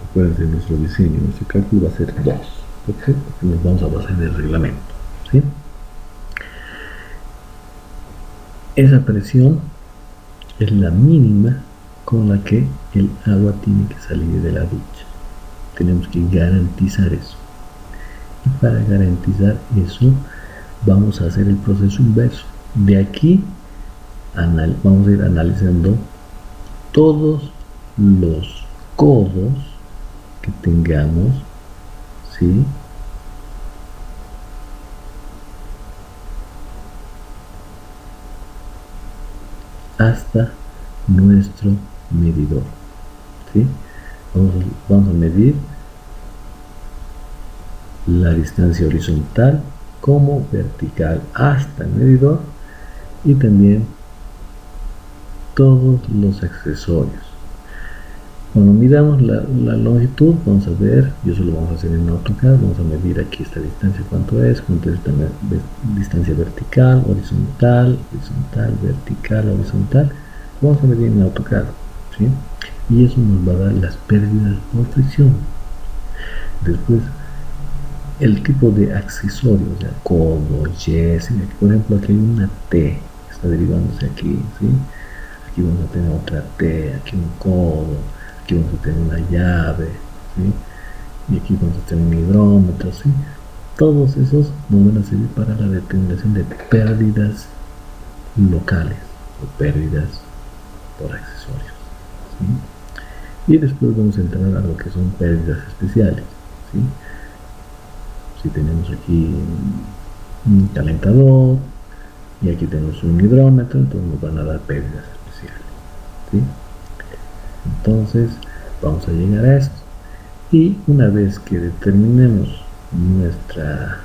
acuérdense, nuestro diseño, nuestro cálculo va a ser 2, ¿okay? Porque nos vamos a basar en el reglamento, ¿sí? Esa presión es la mínima con la que el agua tiene que salir de la ducha. Tenemos que garantizar eso. Y para garantizar eso, vamos a hacer el proceso inverso. De aquí vamos a ir analizando todos los codos que tengamos, ¿sí?, hasta nuestro medidor, ¿sí? Vamos a medir la distancia horizontal como vertical hasta el medidor y también todos los accesorios. Cuando midamos la longitud, vamos a ver, y eso lo vamos a hacer en AutoCAD, vamos a medir aquí esta distancia, cuánto es esta distancia vertical, horizontal, vertical, horizontal, vamos a medir en AutoCAD, ¿sí? Y eso nos va a dar las pérdidas por fricción. Después, el tipo de accesorios, o sea, codo, yes, por ejemplo, aquí hay una T que está derivándose aquí, ¿sí? Aquí vamos a tener otra T, aquí un codo, aquí vamos a tener una llave, ¿sí? Y aquí vamos a tener un hidrómetro, ¿sí? Todos esos nos van a servir para la determinación de pérdidas locales o pérdidas por accesorios, ¿sí? Y después vamos a entrar a lo que son pérdidas especiales, ¿sí? Si tenemos aquí un calentador y aquí tenemos un hidrómetro, entonces nos van a dar pérdidas especiales, ¿sí? Entonces vamos a llegar a esto y una vez que determinemos nuestra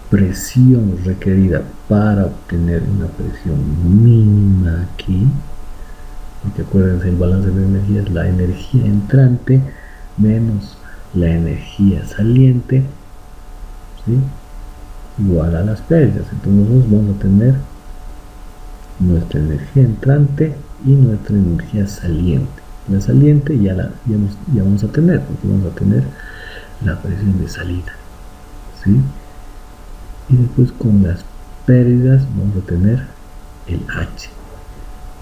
presión requerida para obtener una presión mínima aquí, porque acuérdense, el balance de energía es la energía entrante menos la energía saliente, ¿sí?, igual a las pérdidas. Entonces nosotros vamos a tener nuestra energía entrante y nuestra energía saliente. La saliente ya vamos a tener, porque vamos a tener la presión de salida, ¿sí? Y después con las pérdidas vamos a tener el H.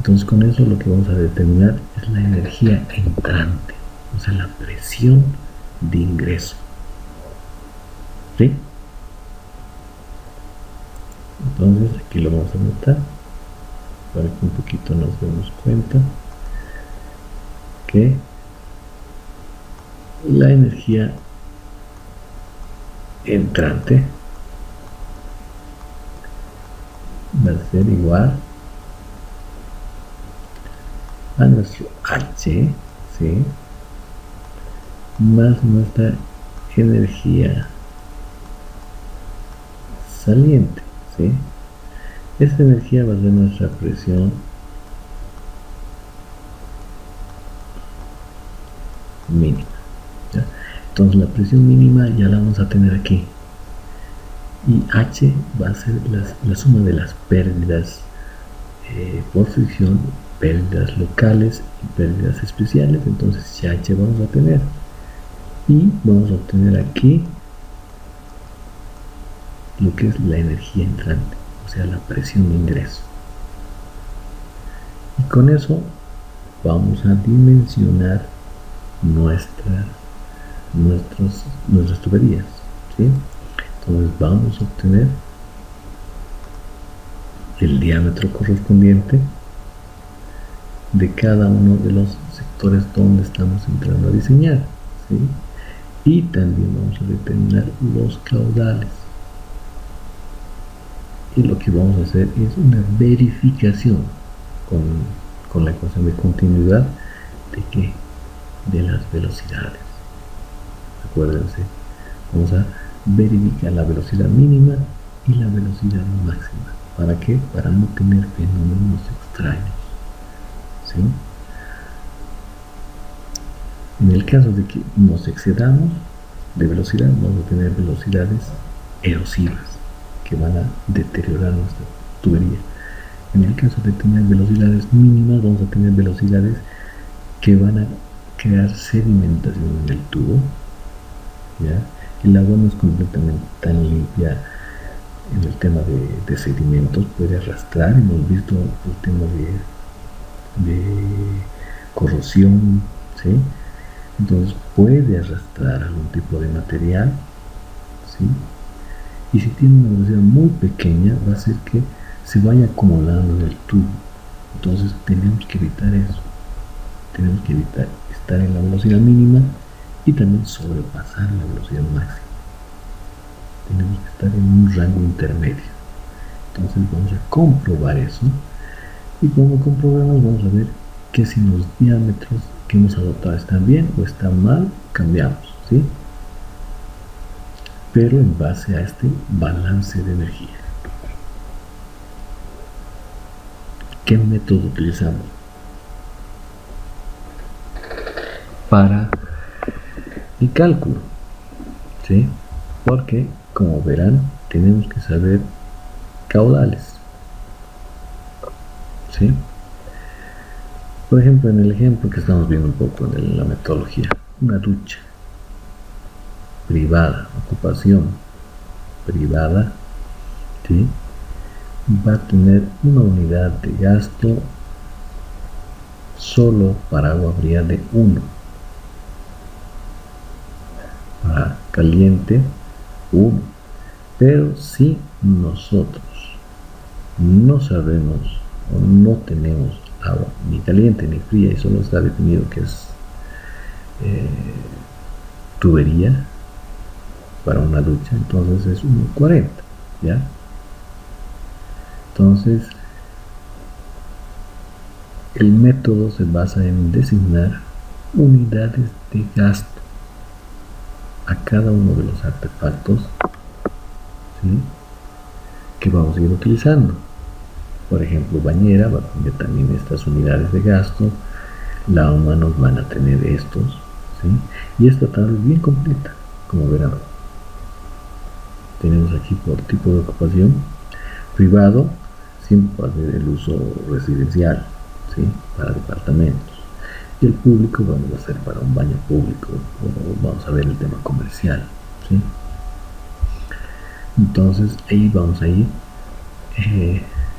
Entonces con eso lo que vamos a determinar es la energía entrante, o sea, la presión de ingreso. ¿Sí? Entonces aquí lo vamos a anotar para que un poquito nos demos cuenta que la energía entrante va a ser igual a nuestro H, ¿sí? Más nuestra energía saliente, ¿sí? Esta energía va a ser nuestra presión mínima, ¿ya? Entonces la presión mínima ya la vamos a tener aquí, y H va a ser la suma de las pérdidas por fricción, pérdidas locales y pérdidas especiales. Entonces ya H vamos a tener, y vamos a obtener aquí lo que es la energía entrante, o sea, la presión de ingreso. Y con eso vamos a dimensionar nuestras tuberías, ¿sí? Entonces vamos a obtener el diámetro correspondiente de cada uno de los sectores donde estamos entrando a diseñar, ¿sí? Y también vamos a determinar los caudales. Y lo que vamos a hacer es una verificación con la ecuación de continuidad de ¿qué? De las velocidades. Acuérdense, vamos a verificar la velocidad mínima y la velocidad máxima. ¿Para qué? Para no tener fenómenos extraños, ¿sí? En el caso de que nos excedamos de velocidad, vamos a tener velocidades erosivas que van a deteriorar nuestra tubería. En el caso de tener velocidades mínimas, vamos a tener velocidades que van a crear sedimentación en el tubo, ¿ya? El agua no es completamente tan limpia en el tema de sedimentos, puede arrastrar. Hemos visto el tema de corrosión, ¿sí? Entonces puede arrastrar algún tipo de material, ¿sí? Y si tiene una velocidad muy pequeña, va a hacer que se vaya acumulando en el tubo. Entonces tenemos que evitar eso. Tenemos que evitar estar en la velocidad mínima y también sobrepasar la velocidad máxima. Tenemos que estar en un rango intermedio. Entonces vamos a comprobar eso, y cuando comprobemos vamos a ver que si los diámetros que hemos adoptado están bien o están mal, cambiamos, ¿sí? Pero en base a este balance de energía. ¿Qué método utilizamos para el cálculo? ¿Sí? Porque, como verán, tenemos que saber caudales, ¿sí? Por ejemplo, en el ejemplo que estamos viendo un poco en la metodología, una ducha privada, ocupación privada, ¿sí? Va a tener una unidad de gasto solo para agua fría de 1, para caliente 1. Pero si nosotros no sabemos o no tenemos agua ni caliente ni fría y solo está definido que es tubería para una ducha, entonces es 1,40, ¿ya? Entonces el método se basa en designar unidades de gasto a cada uno de los artefactos, ¿sí?, que vamos a ir utilizando. Por ejemplo, bañera va a tener también estas unidades de gasto, lavamanos van a tener estos, ¿sí? Y esta tabla es bien completa, como verán. Tenemos aquí por tipo de ocupación: privado, siempre va a ser el uso residencial, ¿sí?, para departamentos. Y el público vamos a hacer para un baño público, o vamos a ver el tema comercial, ¿sí? Entonces ahí vamos a ir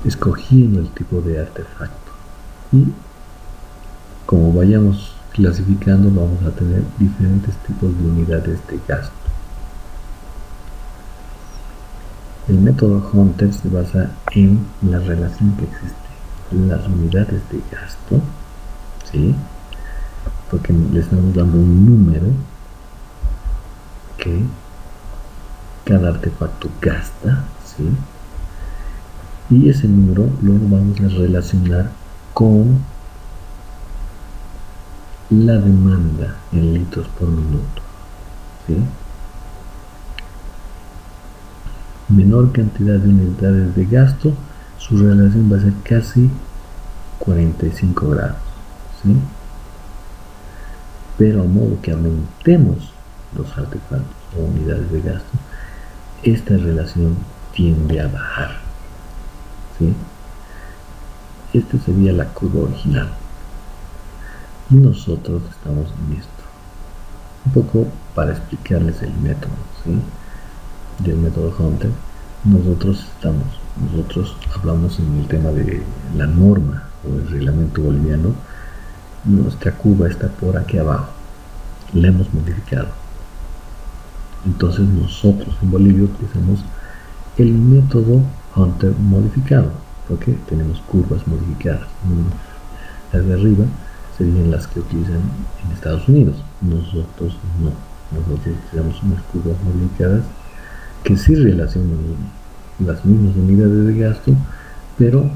escogiendo el tipo de artefacto, Y como vayamos clasificando, vamos a tener diferentes tipos de unidades de gasto. El método Hunter se basa en la relación que existe las unidades de gasto, ¿sí? Porque le estamos dando un número que cada artefacto gasta, ¿sí? Y ese número lo vamos a relacionar con la demanda en litros por minuto, ¿sí? Menor cantidad de unidades de gasto, su relación va a ser casi 45 grados, ¿sí? Pero a modo que aumentemos los artefactos o unidades de gasto, esta relación tiende a bajar, ¿sí? Esta sería la curva original. Y nosotros estamos en esto. Un poco para explicarles el método, ¿sí? Del método Hunter. Nosotros hablamos en el tema de la norma o el reglamento boliviano. Nuestra curva está por aquí abajo. La hemos modificado. Entonces nosotros en Bolivia utilizamos el método Hunter modificado, porque tenemos curvas modificadas. Las de arriba serían las que utilizan en Estados Unidos. Nosotros no. Nosotros utilizamos unas curvas modificadas que sí relacionan las mismas unidades de gasto, pero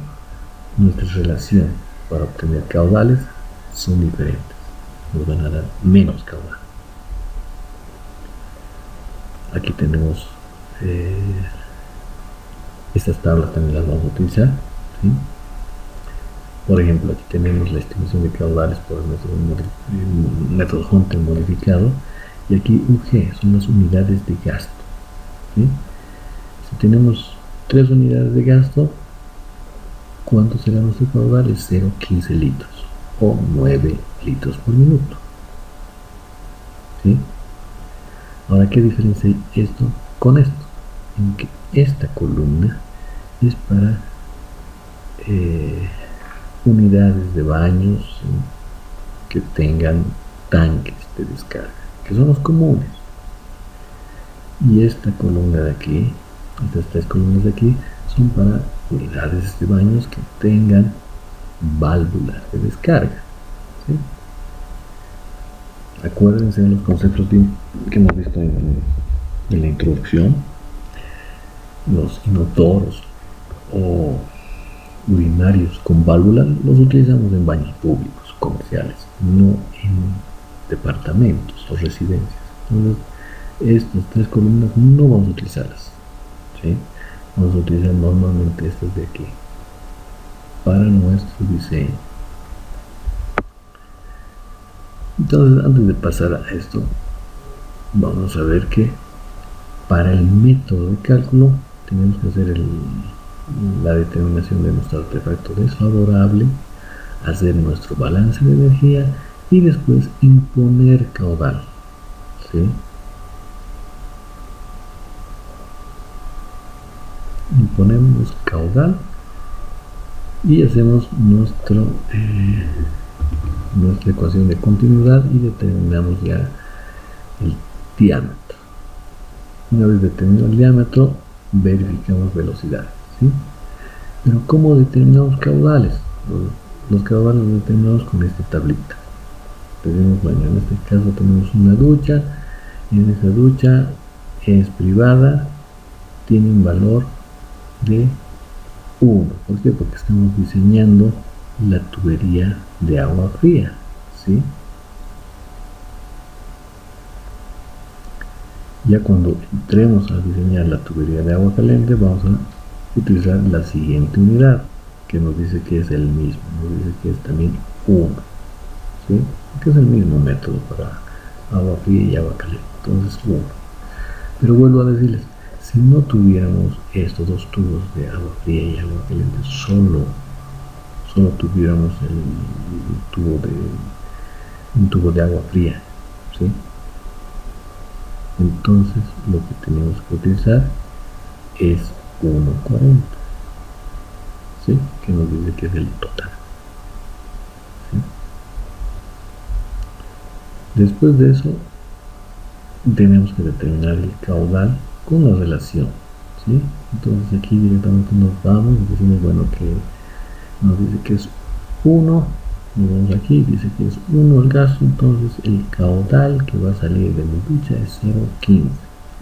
nuestra relación para obtener caudales son diferentes. Nos van a dar menos caudal. Aquí tenemos estas tablas, también las vamos a utilizar, ¿sí? Por ejemplo, aquí tenemos la estimación de caudales por el método Hunter modificado, y aquí UG son las unidades de gasto, ¿sí? Si tenemos 3 unidades de gasto, ¿cuánto será nuestro caudal? Es 0,15 litros o 9 litros por minuto, ¿sí? Ahora, ¿qué diferencia esto con esto? En que esta columna es para unidades de baños, ¿sí?, que tengan tanques de descarga, que son los comunes. Y esta columna de aquí, estas 3 columnas de aquí, son para unidades de baños que tengan válvulas de descarga, ¿sí? Acuérdense de los conceptos que hemos visto en la introducción. Los inodoros o urinarios con válvula los utilizamos en baños públicos, comerciales, no en departamentos o residencias. Entonces, estas 3 columnas no vamos a utilizarlas, ¿sí? Vamos a utilizar normalmente estas de aquí para nuestro diseño. Entonces, antes de pasar a esto, vamos a ver que para el método de cálculo tenemos que hacer la determinación de nuestro artefacto desfavorable, hacer nuestro balance de energía y después imponer caudal, ¿sí? Imponemos caudal y hacemos nuestra ecuación de continuidad y determinamos ya el diámetro. Una vez determinado el diámetro, verificamos velocidad, ¿sí? Pero ¿cómo determinamos caudales? Los caudales los determinamos con esta tablita. Tenemos, bueno, en este caso tenemos una ducha, y en esa ducha es privada, tiene un valor de 1. ¿Por qué? Porque estamos diseñando la tubería de agua fría, ¿sí? Ya cuando entremos a diseñar la tubería de agua caliente, vamos a utilizar la siguiente unidad, que nos dice que es el mismo, nos dice que es también 1, ¿sí? Que es el mismo método para agua fría y agua caliente, entonces 1. Pero vuelvo a decirles, si no tuviéramos estos 2 tubos de agua fría y agua caliente, solo tuviéramos un tubo de agua fría, ¿sí? Entonces lo que tenemos que utilizar es 1,40, ¿sí? Que nos dice que es el total. Después de eso tenemos que determinar el caudal con la relación, ¿sí? Entonces aquí directamente nos vamos y decimos, bueno, que nos dice que es 1, nos vamos aquí, dice que es 1 el gasto, entonces el caudal que va a salir de mi ducha es 0,15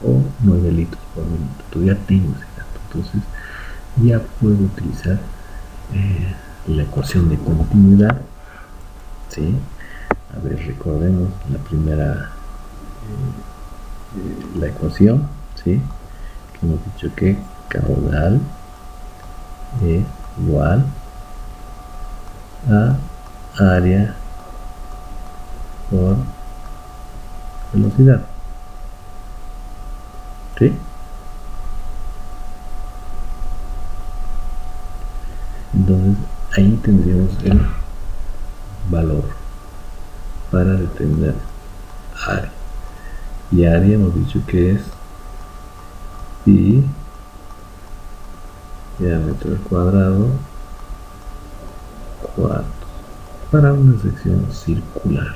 o 9 litros por minuto. Entonces ya tengo ese dato, entonces ya puedo utilizar la ecuación de continuidad, ¿sí? A ver, recordemos la primera, la ecuación, ¿sí? Que hemos dicho que caudal es igual a área por velocidad, ¿sí? Entonces ahí tendríamos el valor para determinar área, y área hemos dicho que es pi diámetro al cuadrado 4 para una sección circular.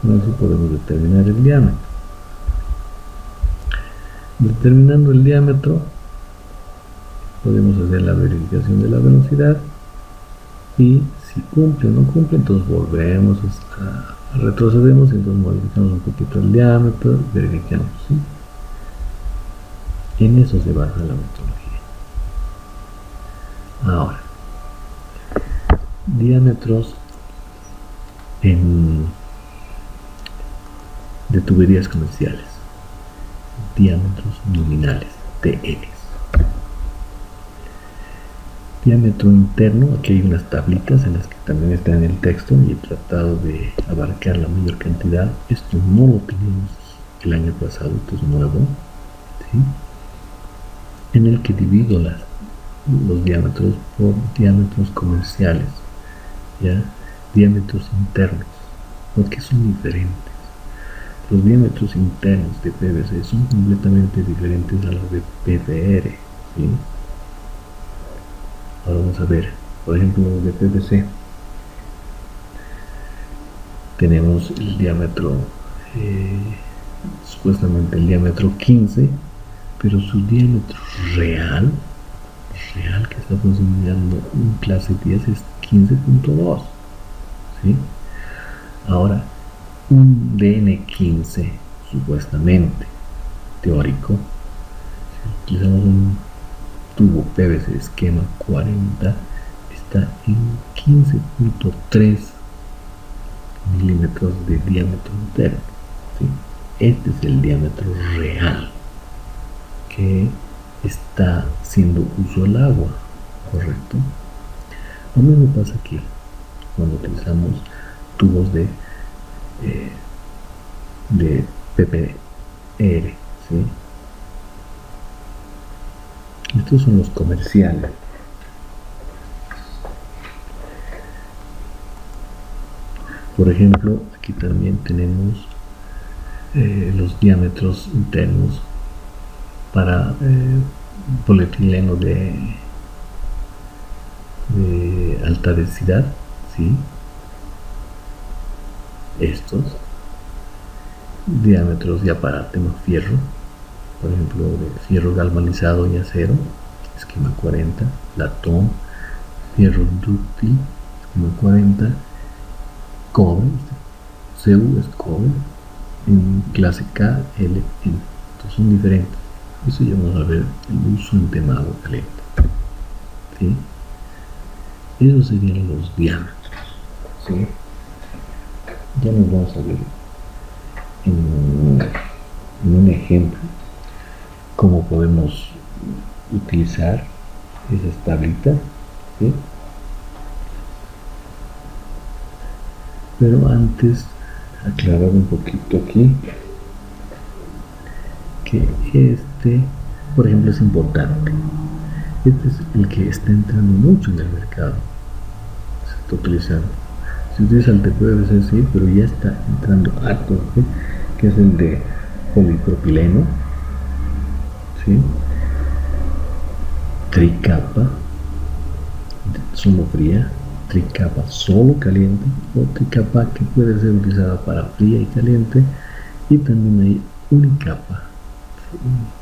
Con eso podemos determinar el diámetro. Determinando el diámetro podemos hacer la verificación de la velocidad, y si cumple o no cumple, entonces volvemos a retrocedemos y entonces modificamos un poquito el diámetro, verificamos, ¿sí? En eso se basa la metodología. Ahora, diámetros de tuberías comerciales, diámetros nominales, TNs. Diámetro interno, aquí hay unas tablitas en las que también está en el texto y he tratado de abarcar la mayor cantidad. Esto no lo teníamos el año pasado, esto es nuevo, ¿sí? En el que divido los diámetros por diámetros comerciales, ¿ya? Diámetros internos, porque son diferentes. Los diámetros internos de PVC son completamente diferentes a los de PVR, ¿sí? Ahora vamos a ver, por ejemplo, los de PVC. Tenemos el diámetro, supuestamente el diámetro 15, pero su diámetro real que estamos mirando en clase 10 es 15.2, ¿sí? Ahora, un DN15, supuestamente teórico, si utilizamos un tubo PVC esquema 40, está en 15.3 milímetros de diámetro interno, ¿sí? Este es el diámetro real que está haciendo uso del agua, ¿correcto? Lo mismo pasa aquí cuando utilizamos tubos de PPR, ¿sí? Estos son los comerciales. Por ejemplo, aquí también tenemos los diámetros internos para polietileno de alta densidad, ¿sí? Estos diámetros ya para tema fierro, por ejemplo, de fierro galvanizado y acero, esquema 40, latón, fierro dúctil, esquema 40, cobre, CU es cobre, en clase K, L, N. Estos son diferentes. Eso ya vamos a ver el uso en tema agua caliente, ¿sí? Esos serían los diámetros, ¿sí? Ya nos vamos a ver en un ejemplo cómo podemos utilizar esas tablitas, ¿sí? Pero antes aclarar un poquito aquí que por ejemplo, es importante. Este es el que está entrando mucho en el mercado, se está utilizando. Se utiliza el TPVC, sí, pero ya está entrando harto, ¿sí? Que es el de polipropileno, ¿sí? Tricapa, somofría, tricapa solo caliente o tricapa que puede ser utilizada para fría y caliente, y también hay unicapa,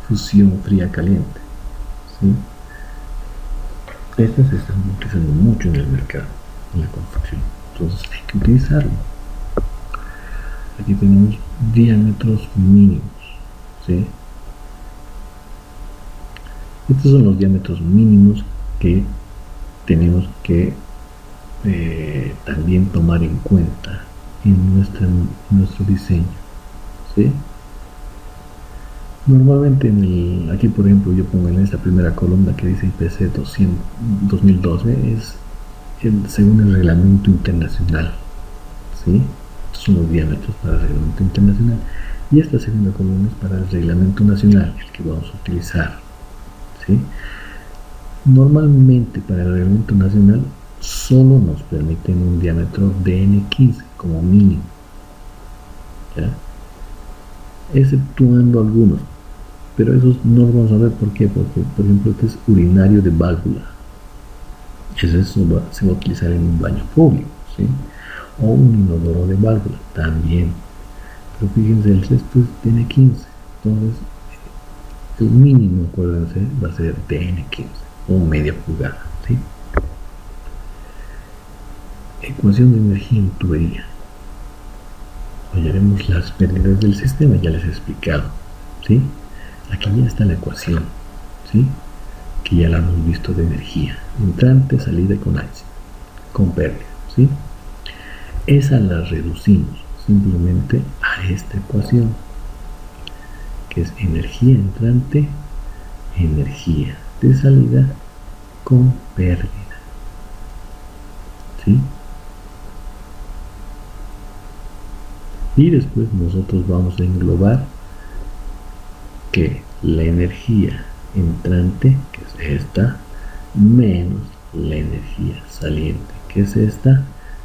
fusión fría caliente, ¿sí? Estas se están utilizando mucho en el mercado, en la construcción, entonces hay que utilizarlo. Aquí tenemos diámetros mínimos, ¿sí? Estos son los diámetros mínimos que tenemos que también tomar en cuenta en nuestro diseño, ¿sí? Normalmente aquí por ejemplo yo pongo en esta primera columna que dice IPC 2012, es según el reglamento internacional, ¿sí? Estos son los diámetros para el reglamento internacional, y esta segunda columna es para el reglamento nacional, el que vamos a utilizar, ¿sí? Normalmente para el reglamento nacional solo nos permiten un diámetro de N15 como mínimo, ¿ya? Exceptuando algunos, pero esos no los vamos a ver. ¿Por qué? Porque por ejemplo este es urinario de válvula, eso se va a utilizar en un baño público, ¿sí? O un inodoro de válvula también, pero fíjense, el resto es de N15, entonces el mínimo, acuérdense, va a ser de N15 o media pulgada, ¿sí? Ecuación de energía en tubería. Hallaremos las pérdidas del sistema, ya les he explicado, ¿sí? Aquí ya está la ecuación, ¿sí? Que ya la hemos visto, de energía entrante, salida con H, con pérdida, ¿sí? Esa la reducimos simplemente a esta ecuación, que es energía entrante, energía de salida con pérdida, ¿sí? Y después nosotros vamos a englobar que la energía entrante, que es esta, menos la energía saliente, que es esta,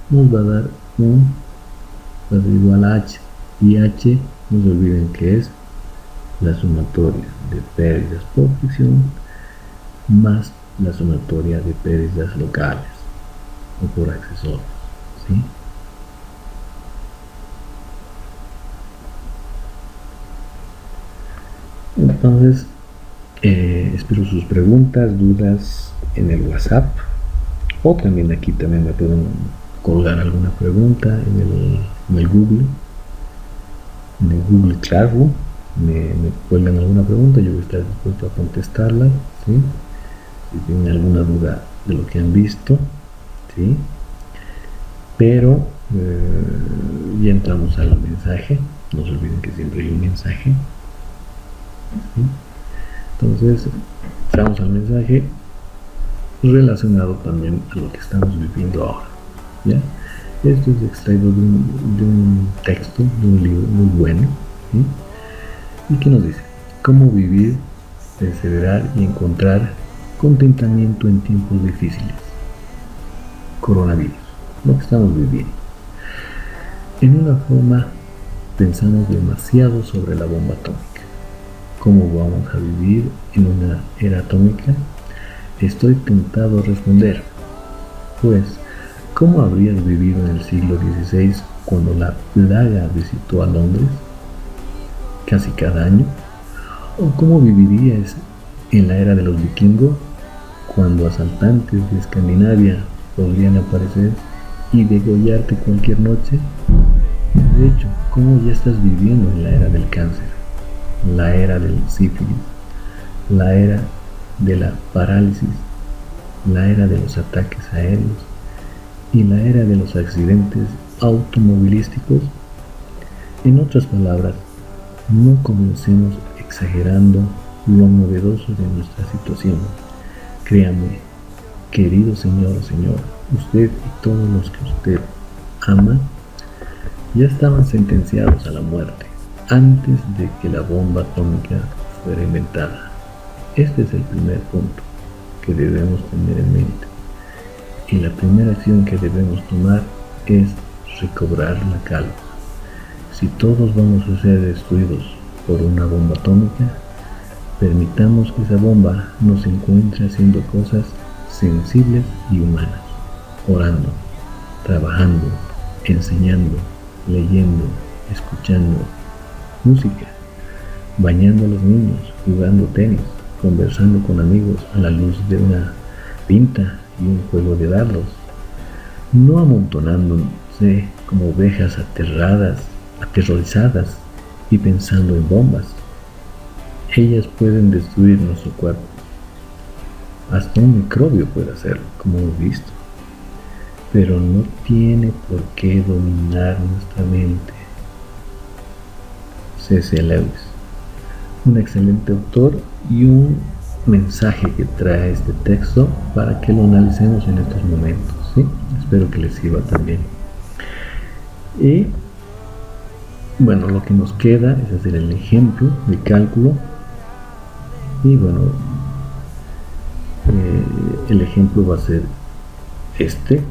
nos va a dar va a ser igual a H, y H, no se olviden que es la sumatoria de pérdidas por fricción más la sumatoria de pérdidas locales o por accesorios, ¿sí? Entonces, espero sus preguntas, dudas en el WhatsApp, o también aquí también me pueden colgar alguna pregunta en el Google, Classroom. Me cuelgan alguna pregunta, yo voy a estar dispuesto a contestarla, ¿sí? Si tienen alguna duda de lo que han visto, ¿sí? Pero ya entramos al mensaje, no se olviden que siempre hay un mensaje, ¿sí? Entonces entramos al mensaje relacionado también a lo que estamos viviendo ahora, ¿ya? Esto es extraído de un texto, de un libro muy bueno, ¿sí? Y que nos dice: cómo vivir, perseverar y encontrar contentamiento en tiempos difíciles. Coronavirus, lo que estamos viviendo. En una forma pensamos demasiado sobre la bomba atómica. ¿Cómo vamos a vivir en una era atómica? Estoy tentado a responder, pues, ¿cómo habrías vivido en el siglo XVI cuando la plaga visitó a Londres casi cada año? ¿O cómo vivirías en la era de los vikingos, cuando asaltantes de Escandinavia podrían aparecer y degollarte cualquier noche? De hecho, ¿cómo ya estás viviendo en la era del cáncer, la era del sífilis, la era de la parálisis, la era de los ataques aéreos y la era de los accidentes automovilísticos? En otras palabras, no comencemos exagerando lo novedoso de nuestra situación. Créame, querido señor o señora, usted y todos los que usted ama ya estaban sentenciados a la muerte antes de que la bomba atómica fuera inventada. Este es el primer punto que debemos tener en mente. Y la primera acción que debemos tomar es recobrar la calma. Si todos vamos a ser destruidos por una bomba atómica, permitamos que esa bomba nos encuentre haciendo cosas sensibles y humanas. orando, trabajando, enseñando, leyendo, escuchando música, bañando a los niños, jugando tenis, conversando con amigos a la luz de una pinta y un juego de dardos, no amontonándose como ovejas aterrorizadas y pensando en bombas. Ellas pueden destruir nuestro cuerpo. Hasta un microbio puede hacerlo, como hemos visto. Pero no tiene por qué dominar nuestra mente. C.S. Lewis, un excelente autor y un mensaje que trae este texto para que lo analicemos en estos momentos, ¿sí? Espero que les sirva también. Y bueno, lo que nos queda es hacer el ejemplo de cálculo. Y bueno, el ejemplo va a ser este,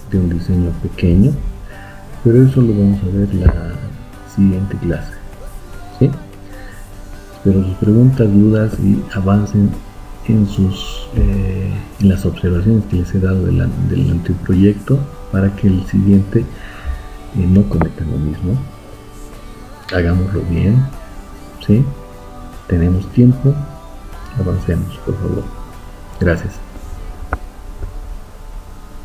de un diseño pequeño, pero eso lo vamos a ver en la siguiente clase, ¿sí? Espero sus preguntas, dudas y avancen en las observaciones que les he dado del anteproyecto para que el siguiente no cometan lo mismo. Hagámoslo bien, ¿sí? Tenemos tiempo, avancemos, por favor. Gracias.